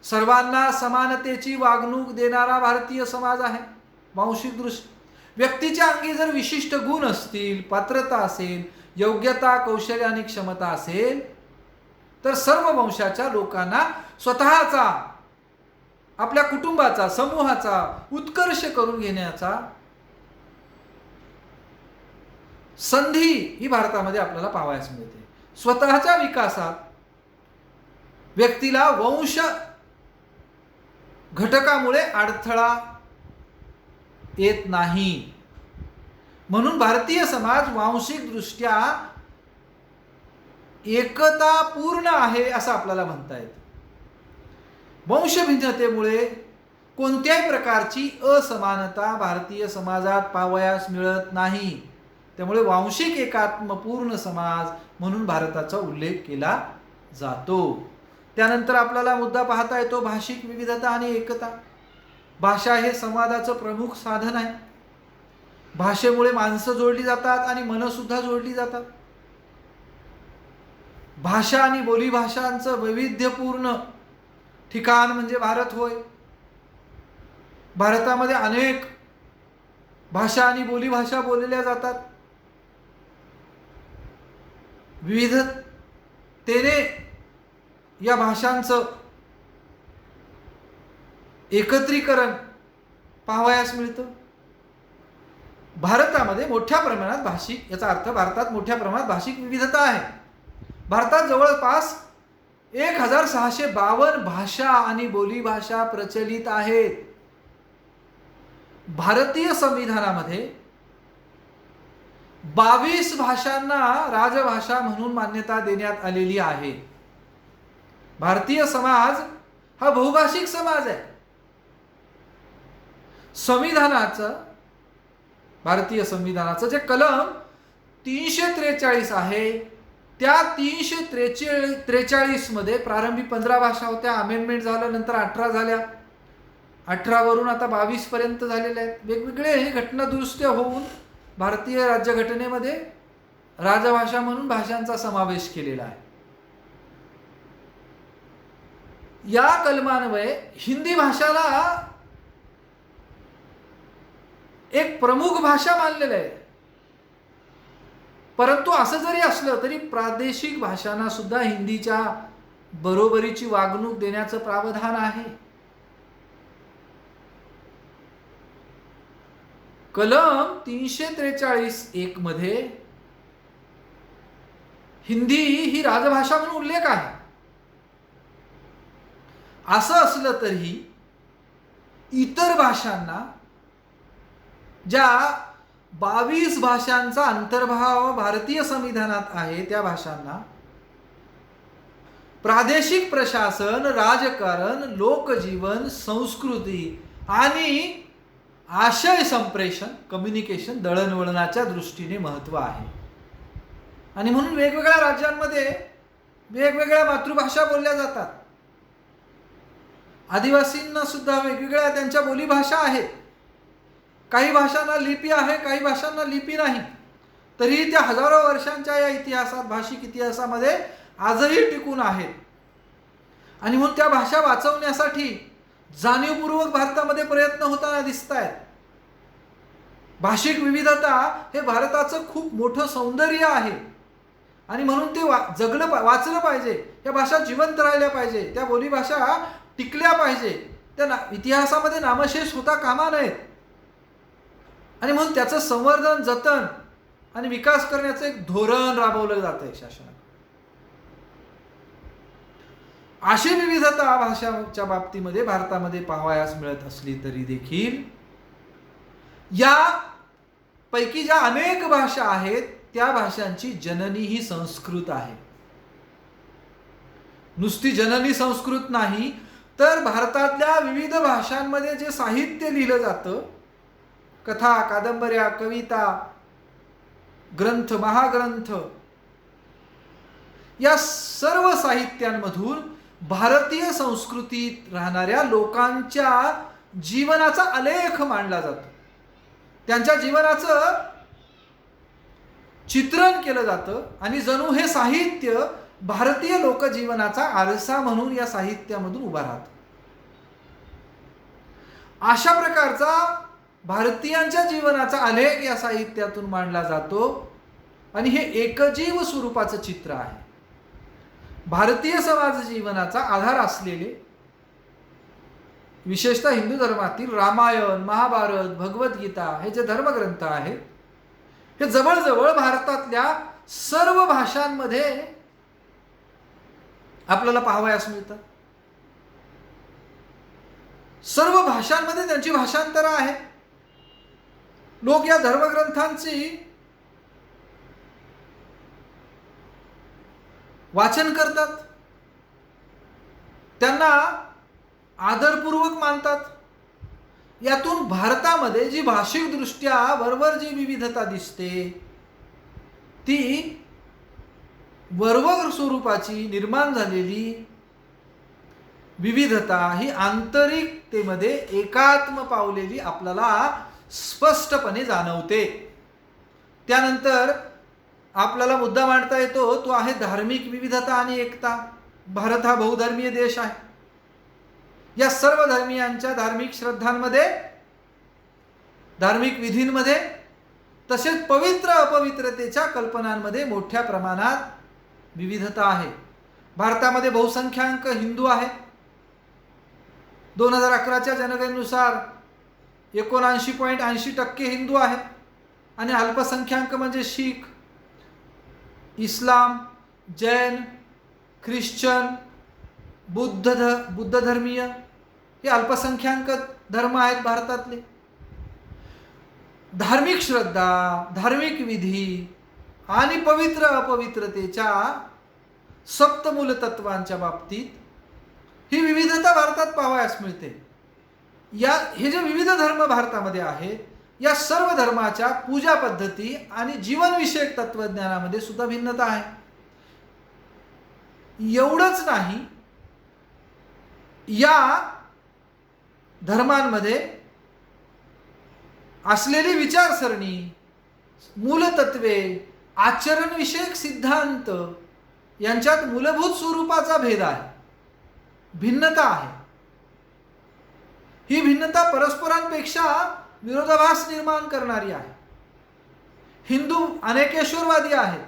सर्वांना समानतेची वागणूक देणारा भारतीय समाज आहे. वांशिक दृष्टी व्यक्तीच्या अंगी जर विशिष्ट गुण असतील, पात्रता असेल, योग्यता, कौशल्य आणि क्षमता असेल तर सर्व वंशाच्या लोकांना स्वतःचा, आपल्या कुटुंबाचा, समूहाचा उत्कर्ष करून घेण्याचा संधी ही भारतामध्ये आपल्याला पाहावयास मिळते. स्वतःच्या विकासात व्यक्तीला वंश घटकामुळे अडथळा येत नाही. म्हणून भारतीय समाज वांशिक दृष्ट्या एकतापूर्ण आहे असं आपल्याला म्हणता येतं. वंशभिन्नतेमुळे कोणत्याही प्रकारची असमानता भारतीय समाजात पाहावयास मिळत नाही. त्यामुळे वांशिक एकात्मपूर्ण समाज म्हणून भारताचा उल्लेख केला जातो. त्यानंतर आपल्याला मुद्दा पाहता येतो भाषिक विविधता आणि एकता. भाषा हे संवादाचं प्रमुख साधन आहे. भाषेमुळे माणसं जोडली जातात आणि मनं सुद्धा जोडली जातात. भाषा आणि बोलीभाषांचं वैविध्यपूर्ण ठिकाण म्हणजे भारत होय. भारतामध्ये अनेक भाषा आणि बोलीभाषा बोलल्या जातात. विविधतेने या भाषांचं एकत्रीकरण पाहावयास मिळतं. भारतामध्ये मोठ्या प्रमाणात भाषिक, याचा अर्थ भारतात मोठ्या प्रमाणात भाषिक विविधता आहे. भारतात जवळपास 1652 भाषा आणि बोलीभाषा प्रचलित आहेत. भारतीय संविधानामध्ये 22 भाषांना राजभाषा म्हणून मान्यता देण्यात आलेली आहे. भारतीय समाज हा बहुभाषिक समाज आहे. भारतीय संविधानाचं जे कलम 343 आहे त्या 343 मध्ये प्रारंभी 15 भाषा होत्या, अमेंडमेंट झालं, नंतर 18 झाल्या, 18 वरून आता 22 पर्यंत झालेल्या आहेत. वेगवेगळे घटना दुरुस्त्या होऊन भारतीय राज्यघटनेमध्ये राजभाषा म्हणून भाषांचा समावेश केलेला आहे. या कलमान्वये हिंदी भाषाला एक प्रमुख भाषा मानलेलं आहे. परंतु असं जरी असलं तरी प्रादेशिक भाषांना सुद्धा हिंदीच्या बरोबरीची वागणूक देण्याचं प्रावधान आहे. कलम 343(1) मध्ये हिंदी ही राजभाषा म्हणून उल्लेख आहे. असं असलं तरी इतर भाषांना, ज्या 22 भाषांचा अंतर्भाव भारतीय संविधानात आहे, त्या भाषांना प्रादेशिक प्रशासन, राजकारण, लोकजीवन, संस्कृती आणि आशय संप्रेषण, कम्युनिकेशन, दळणवळणाच्या दृष्टीने महत्त्व आहे. आणि म्हणून वेगवेगळ्या राज्यांमध्ये वेगवेगळ्या मातृभाषा बोलल्या जातात. आदिवासींना सुद्धा वेगवेगळ्या त्यांच्या बोलीभाषा आहेत. काही भाषांना लिपी आहे, काही भाषांना लिपी नाही. तरीही त्या हजारो वर्षांच्या या इतिहासात, भाषिक इतिहासामध्ये आजही टिकून आहेत. आणि म्हणून त्या भाषा वाचवण्यासाठी जाणीवपूर्वक भारतामध्ये प्रयत्न होताना दिसत आहेत. भाषिक विविधता हे भारताचं खूप मोठं सौंदर्य आहे. आणि म्हणून ते वाचलं पाहिजे. त्या भाषा जिवंत राहिल्या पाहिजे. त्या बोलीभाषा टिकल्या पाहिजे. त्या इतिहासामध्ये नामशेष होता कामा नयेत. आणि म्हणून त्याचं संवर्धन, जतन आणि विकास करण्याचं एक धोरण राबवलं जात आहे शासनात. अशी विविधता भाषांच्या बाबतीमध्ये भारतामध्ये पाहावयास मिळत असली तरी देखील या पैकी ज्या अनेक भाषा आहेत, त्या भाषांची जननी ही संस्कृत आहे. नुसती जननी संस्कृत नाही, तर भारतातल्या विविध भाषांमध्ये जे साहित्य लिहिलं जातं, कथा, कादंबऱ्या, कविता, ग्रंथ, महाग्रंथ, या सर्व साहित्यांमधून भारतीय संस्कृतीत राहणाऱ्या लोकांच्या जीवनाचा आलेख मांडला जातो. त्यांच्या जीवनाचं चित्रण केलं जातं आणि जणू हे साहित्य भारतीय लोकजीवनाचा आरसा म्हणून या साहित्यामधून उभा राहतं. अशा प्रकारचा भारतीयांच्या जीवनाचा आलेख या साहित्यातून मांडला जातो आणि हे एकजीव स्वरूपाचं चित्र आहे. भारतीय समाज जीवनाचा आधार असलेले, विशेषतः हिंदू धर्मातील रामायण, महाभारत, भगवद्गीता हे जे धर्मग्रंथ आहेत, हे जवळजवळ भारतातल्या सर्व भाषांमध्ये आपल्याला पाहावयास मिळतात. सर्व भाषांमध्ये त्यांची भाषांतरं आहेत. लोक या धर्मग्रंथांची वाचन करतात, त्यांना आदरपूर्वक मानतात. यातून भारतामध्ये जी भाषिक दृष्ट्या वरवर जी विविधता दिसते, ती वरवर स्वरूपाची निर्माण झालेली विविधता ही आंतरिकतेमध्ये एकात्म पावलेली आपल्याला स्पष्टपणे जाणवते. त्यानंतर आपल्याला मुद्दा मांडता येतो, तो आहे धार्मिक विविधता आणि एकता. भारत हा बहुधर्मीय देश आहे. या सर्व धर्मियांच्या धार्मिक श्रद्धांमध्ये, धार्मिक विधींमध्ये, तसेच पवित्र अपवित्रतेच्या कल्पनांमध्ये मोठ्या प्रमाणात विविधता आहे. भारतामध्ये बहुसंख्याक हिंदू आहेत. 2011च्या जनगणनेनुसार 79.80% हिंदू आहेत. आणि अल्पसंख्याक म्हणजे शीख, इस्लाम, जैन, ख्रिश्चन, बुद्ध धर्मीय हे अल्पसंख्याक धर्म आहेत भारतातले. धार्मिक श्रद्धा, धार्मिक विधी आणि पवित्र अपवित्रतेच्या सप्तमूल तत्वांच्या बाबतीत ही विविधता भारतात पाहावयास मिळते. हे जे विविध धर्म भारतामध्ये आहेत, या सर्व धर्माच्या पूजा पद्धती आणि जीवनविषयक तत्वज्ञानामध्ये सुद्धा भिन्नता आहे. एवढंच नाही, या धर्मांमध्ये असलेली विचारसरणी, मूलतत्वे, आचरणविषयक सिद्धांत यांच्यात मूलभूत स्वरूपाचा भेद आहे, भिन्नता आहे. ही भिन्नता परस्परांपेक्षा विरोधाभास निर्माण करणारी आहे. हिंदू अनेकेश्वरवादी आहेत,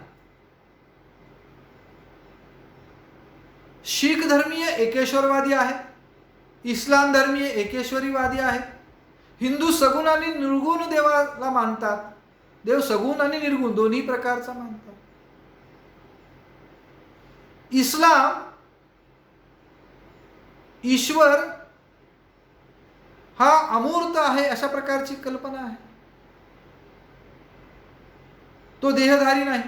शीख धर्मीय एकेश्वरवादी आहेत, इस्लाम धर्मीय एकेश्वरीवादी आहेत. हिंदू सगुण आणि निर्गुण देवाला मानतात, देव सगुण आणि निर्गुण दोन्ही प्रकारचा मानतात. इस्लाम ईश्वर हा अमूर्त आहे अशा प्रकारची कल्पना आहे, तो देहधारी नाही.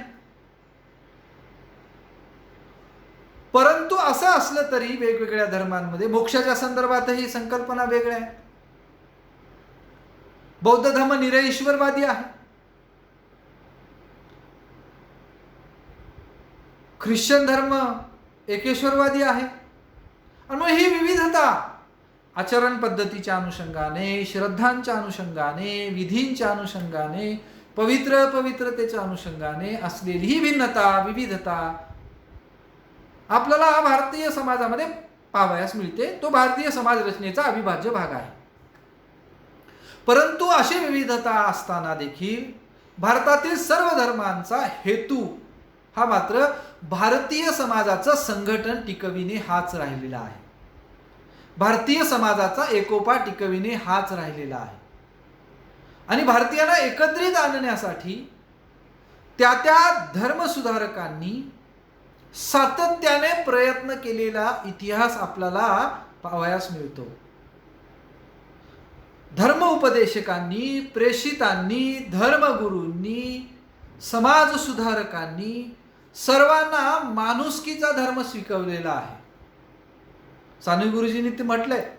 परंतु असं असलं तरी वेगवेगळ्या धर्मांमध्ये मोक्षाच्या संदर्भातही संकल्पना वेगळ्या आहेत. बौद्ध धर्म निरईश्वरवादी आहे, ख्रिश्चन धर्म एकेश्वरवादी आहे. आणि मग ही विविधता आचरण पद्धतीच्या अनुषंगाने, श्रद्धांच्या अनुषंगाने, विधींच्या अनुषंगाने, पवित्रतेच्या अनुषंगाने असलेली ही भिन्नता, विविधता आपल्याला भारतीय समाजामध्ये पाहावयास मिळते. तो भारतीय समाज रचनेचा अविभाज्य भाग आहे. परंतु अशी विविधता असताना देखील भारतातील सर्व धर्मांचा हेतू हा मात्र भारतीय समाजाचं संघटन टिकविणे हाच राहिलेला आहे. भारतीय समाजाचा एकोपा टिकविणे हाच राहिलेला आहे. आणि भारतीयांना एकत्रित आणण्यासाठी त्या धर्मसुधारकांनी सातत्याने प्रयत्न केलेला इतिहास आपल्याला पाहावयास मिळतो. धर्म उपदेशकांनी, प्रेषितांनी, धर्मगुरूंनी, समाज सुधारकांनी सर्वांना माणुसकीचा धर्म स्वीकारलेला आहे. साने गुरुजींनी ते म्हटलंय,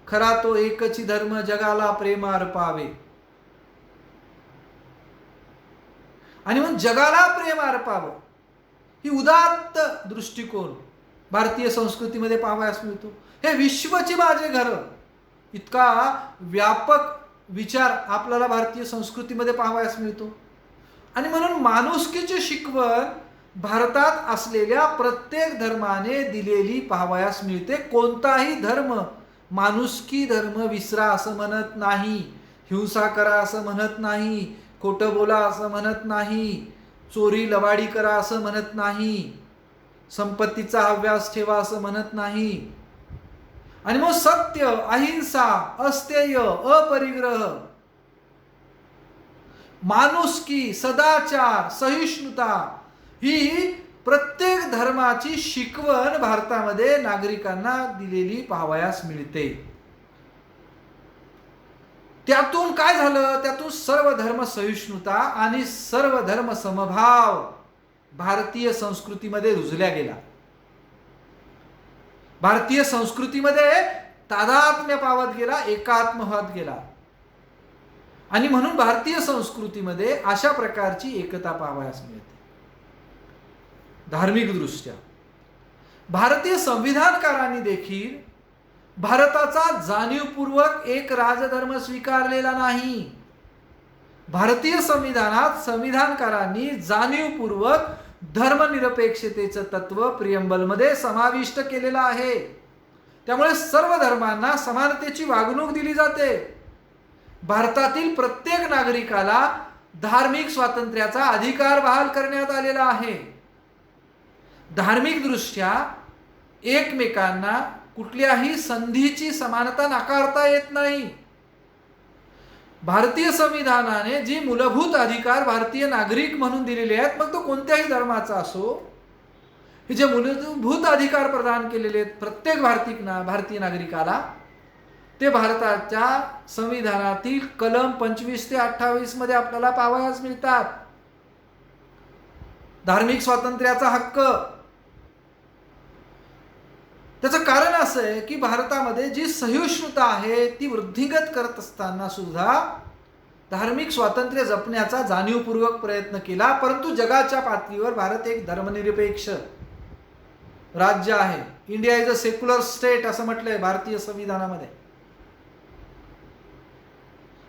खरा तो एकची धर्म जगाला प्रेम अर्पावे. आणि मग जगाला प्रेम अर्पावं ही उदात्त दृष्टिकोन भारतीय संस्कृतीमध्ये पाहावयास मिळतो. हे विश्वची माझे घर इतका व्यापक विचार आपल्याला भारतीय संस्कृतीमध्ये पाहावयास मिळतो. आणि म्हणून माणुसकीची शिकवण भारतात असलेल्या प्रत्येक धर्माने दिलेली पाहावयास मिळते. कोणताही धर्म माणुसकी धर्म विसरा असं म्हणत नाही, हिंसा करा असं म्हणत नाही, खोटं बोला असं म्हणत नाही, चोरी लवाडी करा असं म्हणत नाही, संपत्तीचा अभ्यास ठेवा असं म्हणत नाही. आणि मग सत्य, अहिंसा, अस्तेय, अपरिग्रह, माणुसकी, सदाचार, सहिष्णुता ही प्रत्येक धर्माची शिकवण भारतामध्ये नागरिकांना दिलेली पाहावयास मिळते. त्यातून काय झालं? त्यातून सर्व धर्म सहिष्णुता आणि सर्व धर्म समभाव भारतीय संस्कृतीमध्ये रुजल्या गेला. भारतीय संस्कृतीमध्ये तादात्म्य पावत गेला, एकात्म होत गेला. आणि म्हणून भारतीय संस्कृतीमध्ये अशा प्रकारची एकता पाहावयास मिळते. धार्मिक दृष्ट्या भारतीय संविधानकारांनी देखील भारताचा जाणीवपूर्वक एक राजधर्म स्वीकारलेला नाही. भारतीय संविधानात संविधानकारांनी जाणीवपूर्वक धर्मनिरपेक्षतेचं तत्व प्रियंबलमध्ये समाविष्ट केलेलं आहे. त्यामुळे सर्व धर्मांना समानतेची वागणूक दिली जाते. भारतातील प्रत्येक नागरिकाला धार्मिक स्वातंत्र्याचा अधिकार बहाल करण्यात आलेला आहे. धार्मिक दृष्ट्या एकमेकांना कुठल्याही संधीची समानता नाकारता येत नाही. भारतीय संविधानाने जी मूलभूत अधिकार भारतीय नागरिक म्हणून दिलेले आहेत, मग तो कोणत्याही धर्माचा असो, हे जे मूलभूत अधिकार प्रदान केलेले आहेत प्रत्येक भारतीय नागरिकाला, ते भारताच्या संविधानातील कलम 25 ते 28 मध्ये आपल्याला पाहावयास मिळतात. धार्मिक स्वातंत्र्याचा हक्क. त्याचं कारण असं आहे की भारतामध्ये जी सहिष्णुता आहे ती वृद्धिंगत करत असताना सुद्धा धार्मिक स्वातंत्र्य जपण्याचा जाणीवपूर्वक प्रयत्न केला. परंतु जगाच्या पातळीवर भारत एक धर्मनिरपेक्ष राज्य आहे. India is a secular state असं म्हटलंय भारतीय संविधानामध्ये.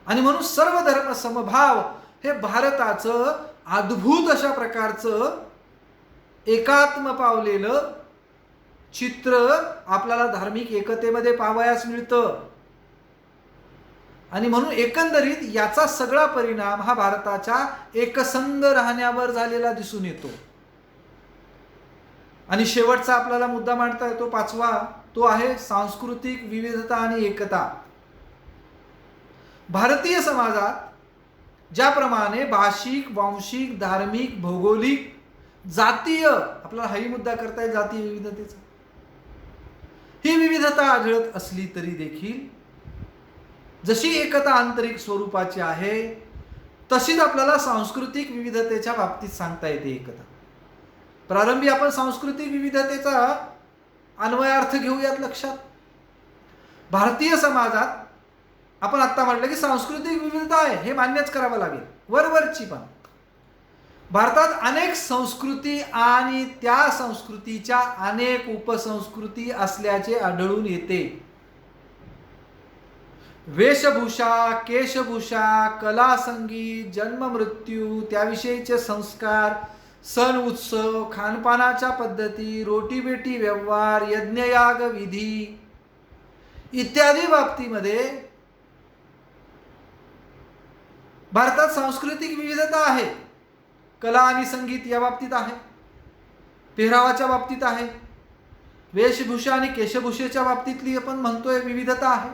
आणि म्हणून सर्व धर्म समभाव हे भारताचं अद्भुत अशा प्रकारचं एकात्म पावलेलं चित्र आपल्याला धार्मिक एकतेमध्ये पाहावयास मिळतं. आणि म्हणून एकंदरीत याचा सगळा परिणाम हा भारताच्या एकसंघ राहण्यावर झालेला दिसून येतो. आणि शेवटचा आपल्याला मुद्दा मांडता येतो पाचवा, तो आहे सांस्कृतिक विविधता आणि एकता. भारतीय समाजात ज्याप्रमाणे भाषिक, वांशिक, धार्मिक, भौगोलिक, जातीय, आपल्याला हाही मुद्दा करता येईल जातीय विविधतेचा, ही विविधता आढळत असली तरी देखील जशी एकता आंतरिक स्वरूपाची आहे तशीच आपल्याला सांस्कृतिक विविधतेच्या बाबतीत सांगता येते एकता. प्रारंभी आपण सांस्कृतिक विविधतेचा अन्वयार्थ घेऊयात लक्षात. भारतीय समाजात आपण आत्ता म्हटलं की सांस्कृतिक विविधता आहे, हे मान्यच करावं लागेल, वरवरची. पण भारतात अनेक संस्कृती आणि त्या संस्कृतीच्या अनेक उपसंस्कृती असल्याचे आढळून येते. वेशभूषा, केशभूषा, कला, संगीत, जन्म मृत्यू, त्याविषयीचे संस्कार, सण उत्सव, खानपानाच्या पद्धती, रोटीबेटी व्यवहार, यज्ञयाग विधी इत्यादी बाबतीमध्ये भारतात सांस्कृतिक विविधता आहे. कला आणि संगीत या बाबतीत आहे, पेहरावाच्या बाबतीत आहे, वेशभूषा आणि केशभूषेच्या बाबतीतली आपण म्हणतोय विविधता आहे.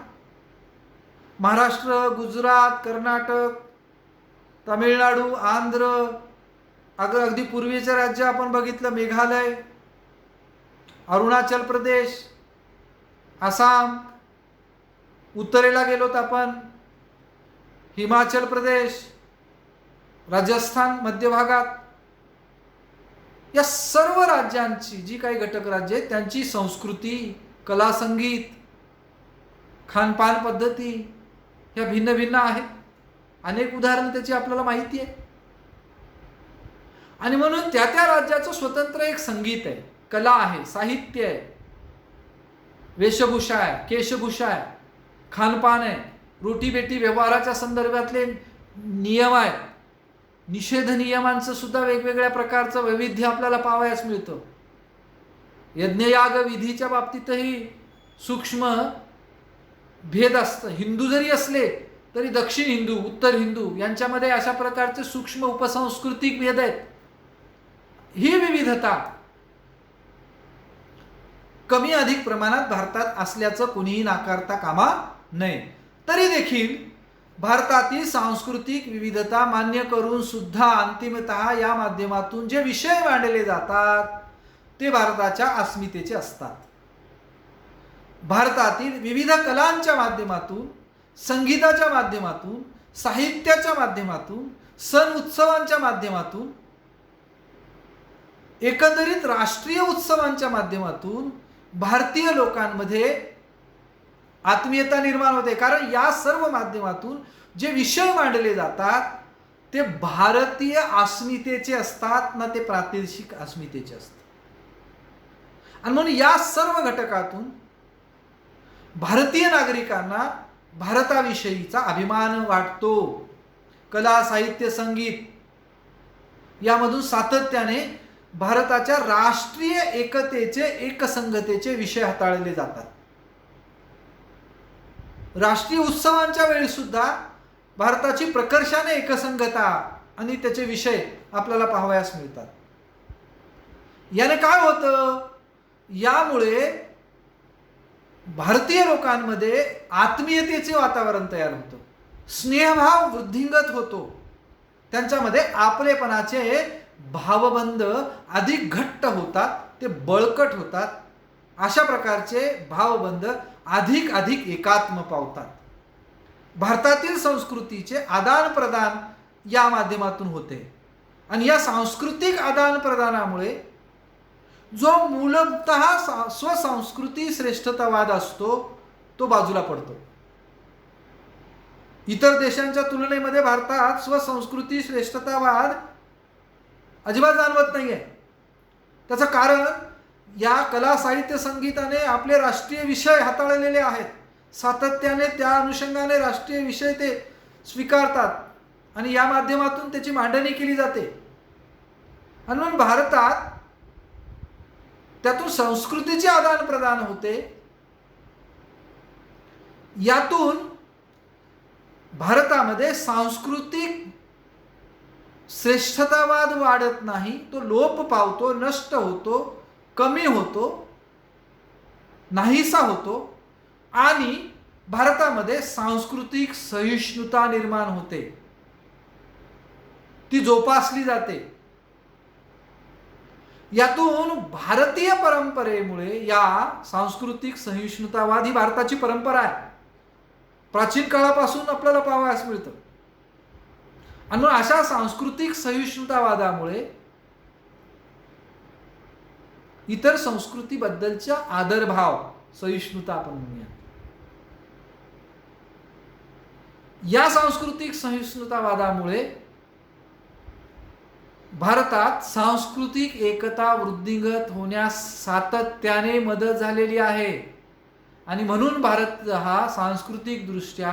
महाराष्ट्र, गुजरात, कर्नाटक, तामिळनाडू, आंध्र, अगदी पूर्वेचे राज्य आपण बघितलं मेघालय, अरुणाचल प्रदेश, आसाम, उत्तरेला गेलोत आपण हिमाचल प्रदेश, राजस्थान मध्य भागात, या सर्व राज्यांची जी काही घटक राज्य आहेत त्यांची संस्कृती, कला, संगीत, खानपान पद्धती ह्या भिन्न भिन्न आहेत. अनेक उदाहरणं त्याची आपल्याला माहिती आहे. आणि म्हणून त्या त्या राज्याचं स्वतंत्र एक संगीत आहे, कला आहे, साहित्य आहे, वेशभूषा आहे, केशभूषा आहे, खानपान आहे, रोटीबेटी व्यवहाराच्या संदर्भातले नियम आहेत, निषेध नियमांचं सुद्धा वेगवेगळ्या प्रकारचं वैविध्य आपल्याला पाहावयास मिळतं. यज्ञयाग विधीच्या बाबतीतही सूक्ष्म भेद असतं. हिंदू जरी असले तरी दक्षिण हिंदू, उत्तर हिंदू यांच्यामध्ये अशा प्रकारचे सूक्ष्म उपसांस्कृतिक भेद आहेत. ही विविधता कमी अधिक प्रमाणात भारतात असल्याचं कोणीही नाकारता कामा नये. तरी देखील भारतातील सांस्कृतिक विविधता मान्य करून सुद्धा अंतिमतः या माध्यमातून जे विषय मांडले जातात ते भारताच्या अस्मितेचे असतात. भारतातील विविध कलांच्या माध्यमातून, संगीताच्या माध्यमातून, साहित्याच्या माध्यमातून, सण उत्सवांच्या माध्यमातून, एकंदरीत राष्ट्रीय उत्सवांच्या माध्यमातून भारतीय लोकांमध्ये आत्मीयता निर्माण होते. कारण या सर्व माध्यमातून जे विषय मांडले जातात ते भारतीय अस्मितेचे असतात ना, ते प्रादेशिक अस्मितेचे असतात. आणि म्हणून या सर्व घटकातून भारतीय नागरिकांना भारताविषयीचा अभिमान वाटतो. कला, साहित्य, संगीत यामधून सातत्याने भारताच्या राष्ट्रीय एकतेचे, एकसंघतेचे विषय हाताळले जातात. राष्ट्रीय उत्सवांच्या वेळी सुद्धा भारताची प्रकर्षाने एकसंघता आणि त्याचे विषय आपल्याला पाहावयास मिळतात. याने काय होतं? यामुळे भारतीय लोकांमध्ये आत्मीयतेचे वातावरण तयार होतं, स्नेहभाव वृद्धिंगत होतो, त्यांच्यामध्ये आपलेपणाचे भावबंध अधिक घट्ट होतात, ते बळकट होतात. अशा प्रकारचे भावबंध अधिक अधिक एकात्म पावतात. भारतातील संस्कृतीचे आदान प्रदान या माध्यमातून होते. आणि या सांस्कृतिक आदान प्रदानामुळे जो मूलतः स्वसंस्कृती श्रेष्ठतावाद असतो तो बाजूला पडतो. इतर देशांच्या तुलनेमध्ये भारतात स्वसंस्कृती श्रेष्ठतावाद अजिबात जाणवत नाहीये. त्याचं कारण या कला साहित्य संगीताने आपले राष्ट्रीय विषय हाताळलेले आहेत. सातत्याने त्या अनुषंगाने राष्ट्रीय विषय ते स्वीकारतात आणि या माध्यमातून त्याची मांडणी केली जाते. आणि म्हणून भारतात त्यातून संस्कृतीचे आदान प्रदान होते. यातून भारतामध्ये सांस्कृतिक श्रेष्ठतावाद वाढत नाही, तो लोप पावतो, नष्ट होतो, कमी होतो, नाहीसा होतो आणि भारतामध्ये सांस्कृतिक सहिष्णुता निर्माण होते, ती जोपासली जाते. यातून भारतीय परंपरेमुळे या सांस्कृतिक सहिष्णुतावाद ही भारताची परंपरा आहे, प्राचीन काळापासून आपल्याला पाहावयास मिळतं. आणि अशा सांस्कृतिक सहिष्णुतावादामुळे इतर संस्कृतीबद्दलचा आदरभाव, सहिष्णुता आपण म्हणूया, या सांस्कृतिक सहिष्णुतावादामुळे भारतात सांस्कृतिक एकता वृद्धिंगत होण्यास सातत्याने मदत झालेली आहे. आणि म्हणून भारत हा सांस्कृतिक दृष्ट्या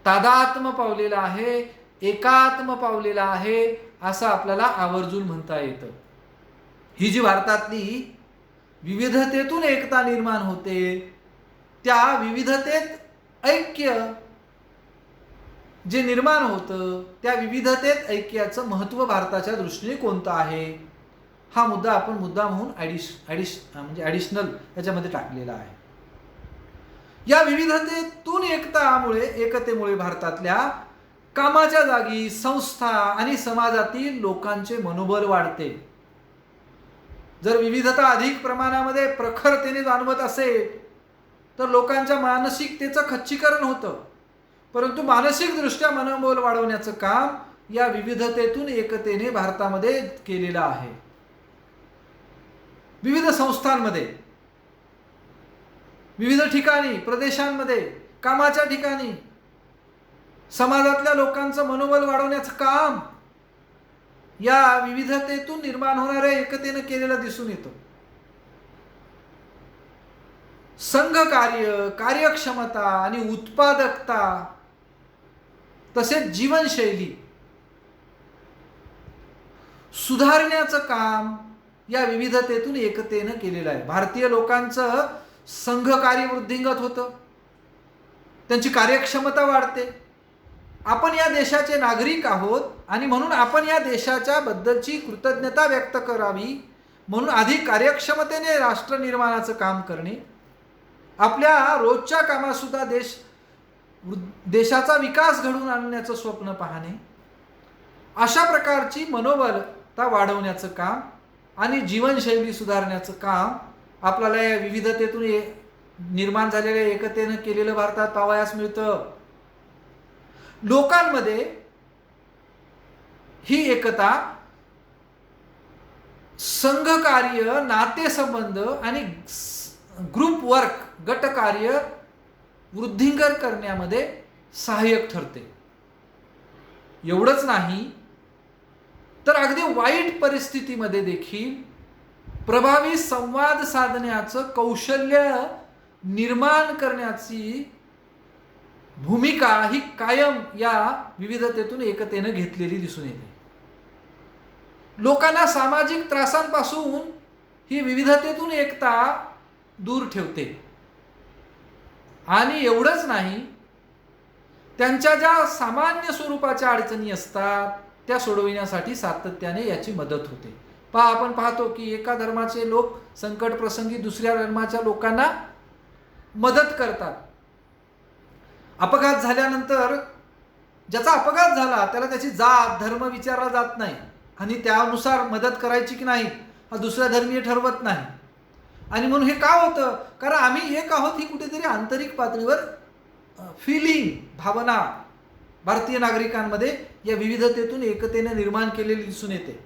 तादात्म्य पावलेला आहे, एकात्म पावलेला आहे, असं आपल्याला आवर्जून म्हणता येतं. ही जी भारतातली विविधतेतून एकता निर्माण होते, त्या विविधतेत ऐक्य जे निर्माण होतं, त्या विविधतेत ऐक्याचं महत्त्व भारताच्या दृष्टीने कोणतं आहे, हा मुद्दा आपण मुद्दा म्हणून म्हणजे ॲडिशनल याच्यामध्ये टाकलेला आहे. या विविधतेतून एकतेमुळे भारतातल्या कामाच्या जागी, संस्था आणि समाजातील लोकांचे मनोबल वाढते. जर विविधता अधिक प्रमाणामध्ये प्रखरतेने जाणवत असेल तर लोकांच्या मानसिकतेचं खच्चीकरण होतं. परंतु मानसिकदृष्ट्या मनोबल वाढवण्याचं काम या विविधतेतून एकतेने भारतामध्ये केलेलं आहे. विविध संस्थांमध्ये, विविध ठिकाणी, प्रदेशांमध्ये, कामाच्या ठिकाणी समाजातल्या लोकांचं मनोबल वाढवण्याचं काम या विविधतेतून निर्माण होणाऱ्या एकतेने केलेलं दिसून येतं. संघकार्य, कार्यक्षमता आणि उत्पादकता तसेच जीवनशैली सुधारण्याचं काम या विविधतेतून एकतेनं केलेलं आहे. भारतीय लोकांचं संघकार्य वृद्धिंगत होतं, त्यांची कार्यक्षमता वाढते. आपण या देशाचे नागरिक आहोत आणि म्हणून आपण या देशाच्या बद्दलची कृतज्ञता व्यक्त करावी, म्हणून अधिक कार्यक्षमतेने राष्ट्र निर्माणाचं काम करणे, आपल्या रोजच्या कामात सुद्धा देशाचा विकास घडवून आणण्याचं स्वप्न पाहणे, अशा प्रकारची मनोबलता वाढवण्याचं काम आणि जीवनशैली सुधारण्याचं काम आपल्याला या विविधतेतून निर्माण झालेल्या एकतेनं केलेलं भारतात पाहावयास मिळतं. लोकांमध्ये ही एकता संघकार्य, नातेसंबंध आणि ग्रुप वर्क, गटकार्य वृद्धिंगत करण्यामध्ये सहाय्यक ठरते. एवढंच नाही तर अगदी वाईट परिस्थितीमध्ये देखील प्रभावी संवाद साधण्याचं कौशल्य निर्माण करण्याची भूमिका ही कायम या विविधतेतून एकतेनं घेतलेली दिसून येते. लोकांना सामाजिक त्रासांपासून ही विविधतेतून एकता दूर ठेवते. आणि एवढंच नाही, त्यांच्या ज्या सामान्य स्वरूपाच्या अडचणी असतात त्या सोडविण्यासाठी सातत्याने याची मदत होते. आपण पाहतो की एका धर्माचे लोक संकट प्रसंगी दुसऱ्या धर्माच्या लोकांना मदत करतात. अपघात झाल्यानंतर ज्याचा अपघात झाला त्याला त्याची जात, धर्म विचारला जात नाही आणि त्यानुसार मदत करायची की नाही हा दुसऱ्या धर्मीय ठरवत नाही. आणि म्हणून हे का होतं? कारण आम्ही एक आहोत ही कुठेतरी आंतरिक पातळीवर फिलिंग, भावना भारतीय नागरिकांमध्ये या विविधतेतून एकतेने निर्माण केलेली दिसून येते.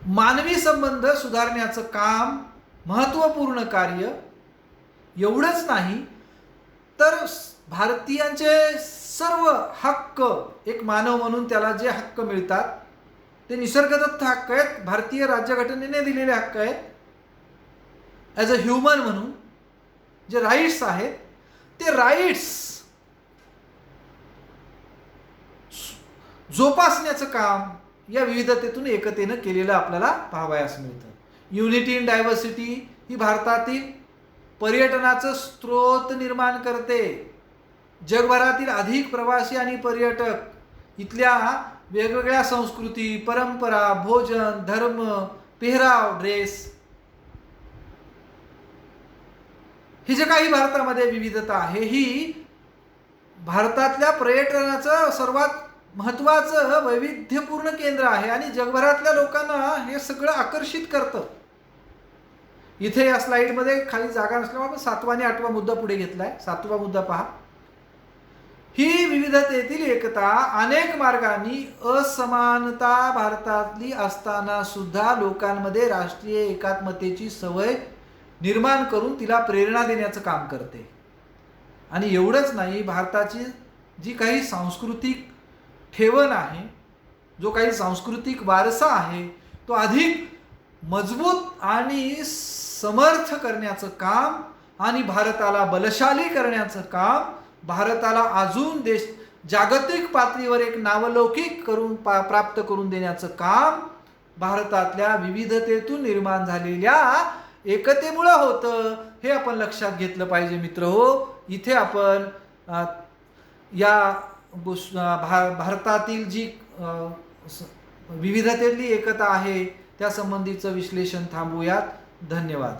मानवी संबंध सुधारण्याचं काम महत्त्वपूर्ण कार्य. एवढंच नाही तर भारतीयांचे सर्व हक्क, एक मानव म्हणून त्याला जे हक्क मिळतात ते निसर्गदत्त हक्क आहेत, भारतीय राज्यघटनेने दिलेले हक्क आहेत. ॲज अ ह्युमन म्हणून जे राईट्स आहेत, ते राईट्स जोपासण्याचं काम या विविधतेतून एकतेनं केलेलं आपल्याला पाहावयास मिळतं. युनिटी इन डायव्हर्सिटी ही भारतातील पर्यटनाचं स्रोत निर्माण करते. जगभरातील अधिक प्रवासी आणि पर्यटक इथल्या वेगवेगळ्या संस्कृती, परंपरा, भोजन, धर्म, पेहराव, ड्रेस, ही जे काही भारतामध्ये विविधता आहे, ही भारतातल्या पर्यटनाचं सर्वात महत्त्वाचं वैविध्यपूर्ण केंद्र आहे आणि जगभरातल्या लोकांना हे सगळं आकर्षित करतं. इथे या स्लाइडमध्ये खाली जागा नसल्यामुळे आपण 7वा आणि 8वा मुद्दा पुढे घेतलाय. 7वा मुद्दा पहा. ही विविधतेतील एकता अनेक मार्गांनी असमानता भारतातली असताना सुद्धा लोकांमध्ये राष्ट्रीय एकात्मतेची सवय निर्माण करून तिला प्रेरणा देण्याचं काम करते. आणि एवढंच नाही, भारताची जी काही सांस्कृतिक ठेवण आहे, जो काही सांस्कृतिक वारसा आहे, तो अधिक मजबूत आणि समर्थ करण्याचं काम आणि भारताला बलशाली करण्याचं काम, भारताला अजून जागतिक पातळीवर एक नावलौकिक करून प्राप्त करून देण्याचं काम भारतातल्या विविधतेतून निर्माण झालेल्या एकतेमुळे होतं. हे आपण लक्षात घेतलं पाहिजे मित्रहो. इथे आपण या भारतातील जी विविधतेतली एकता आहे त्या संबंधीचं विश्लेषण थांबवूयात. धन्यवाद.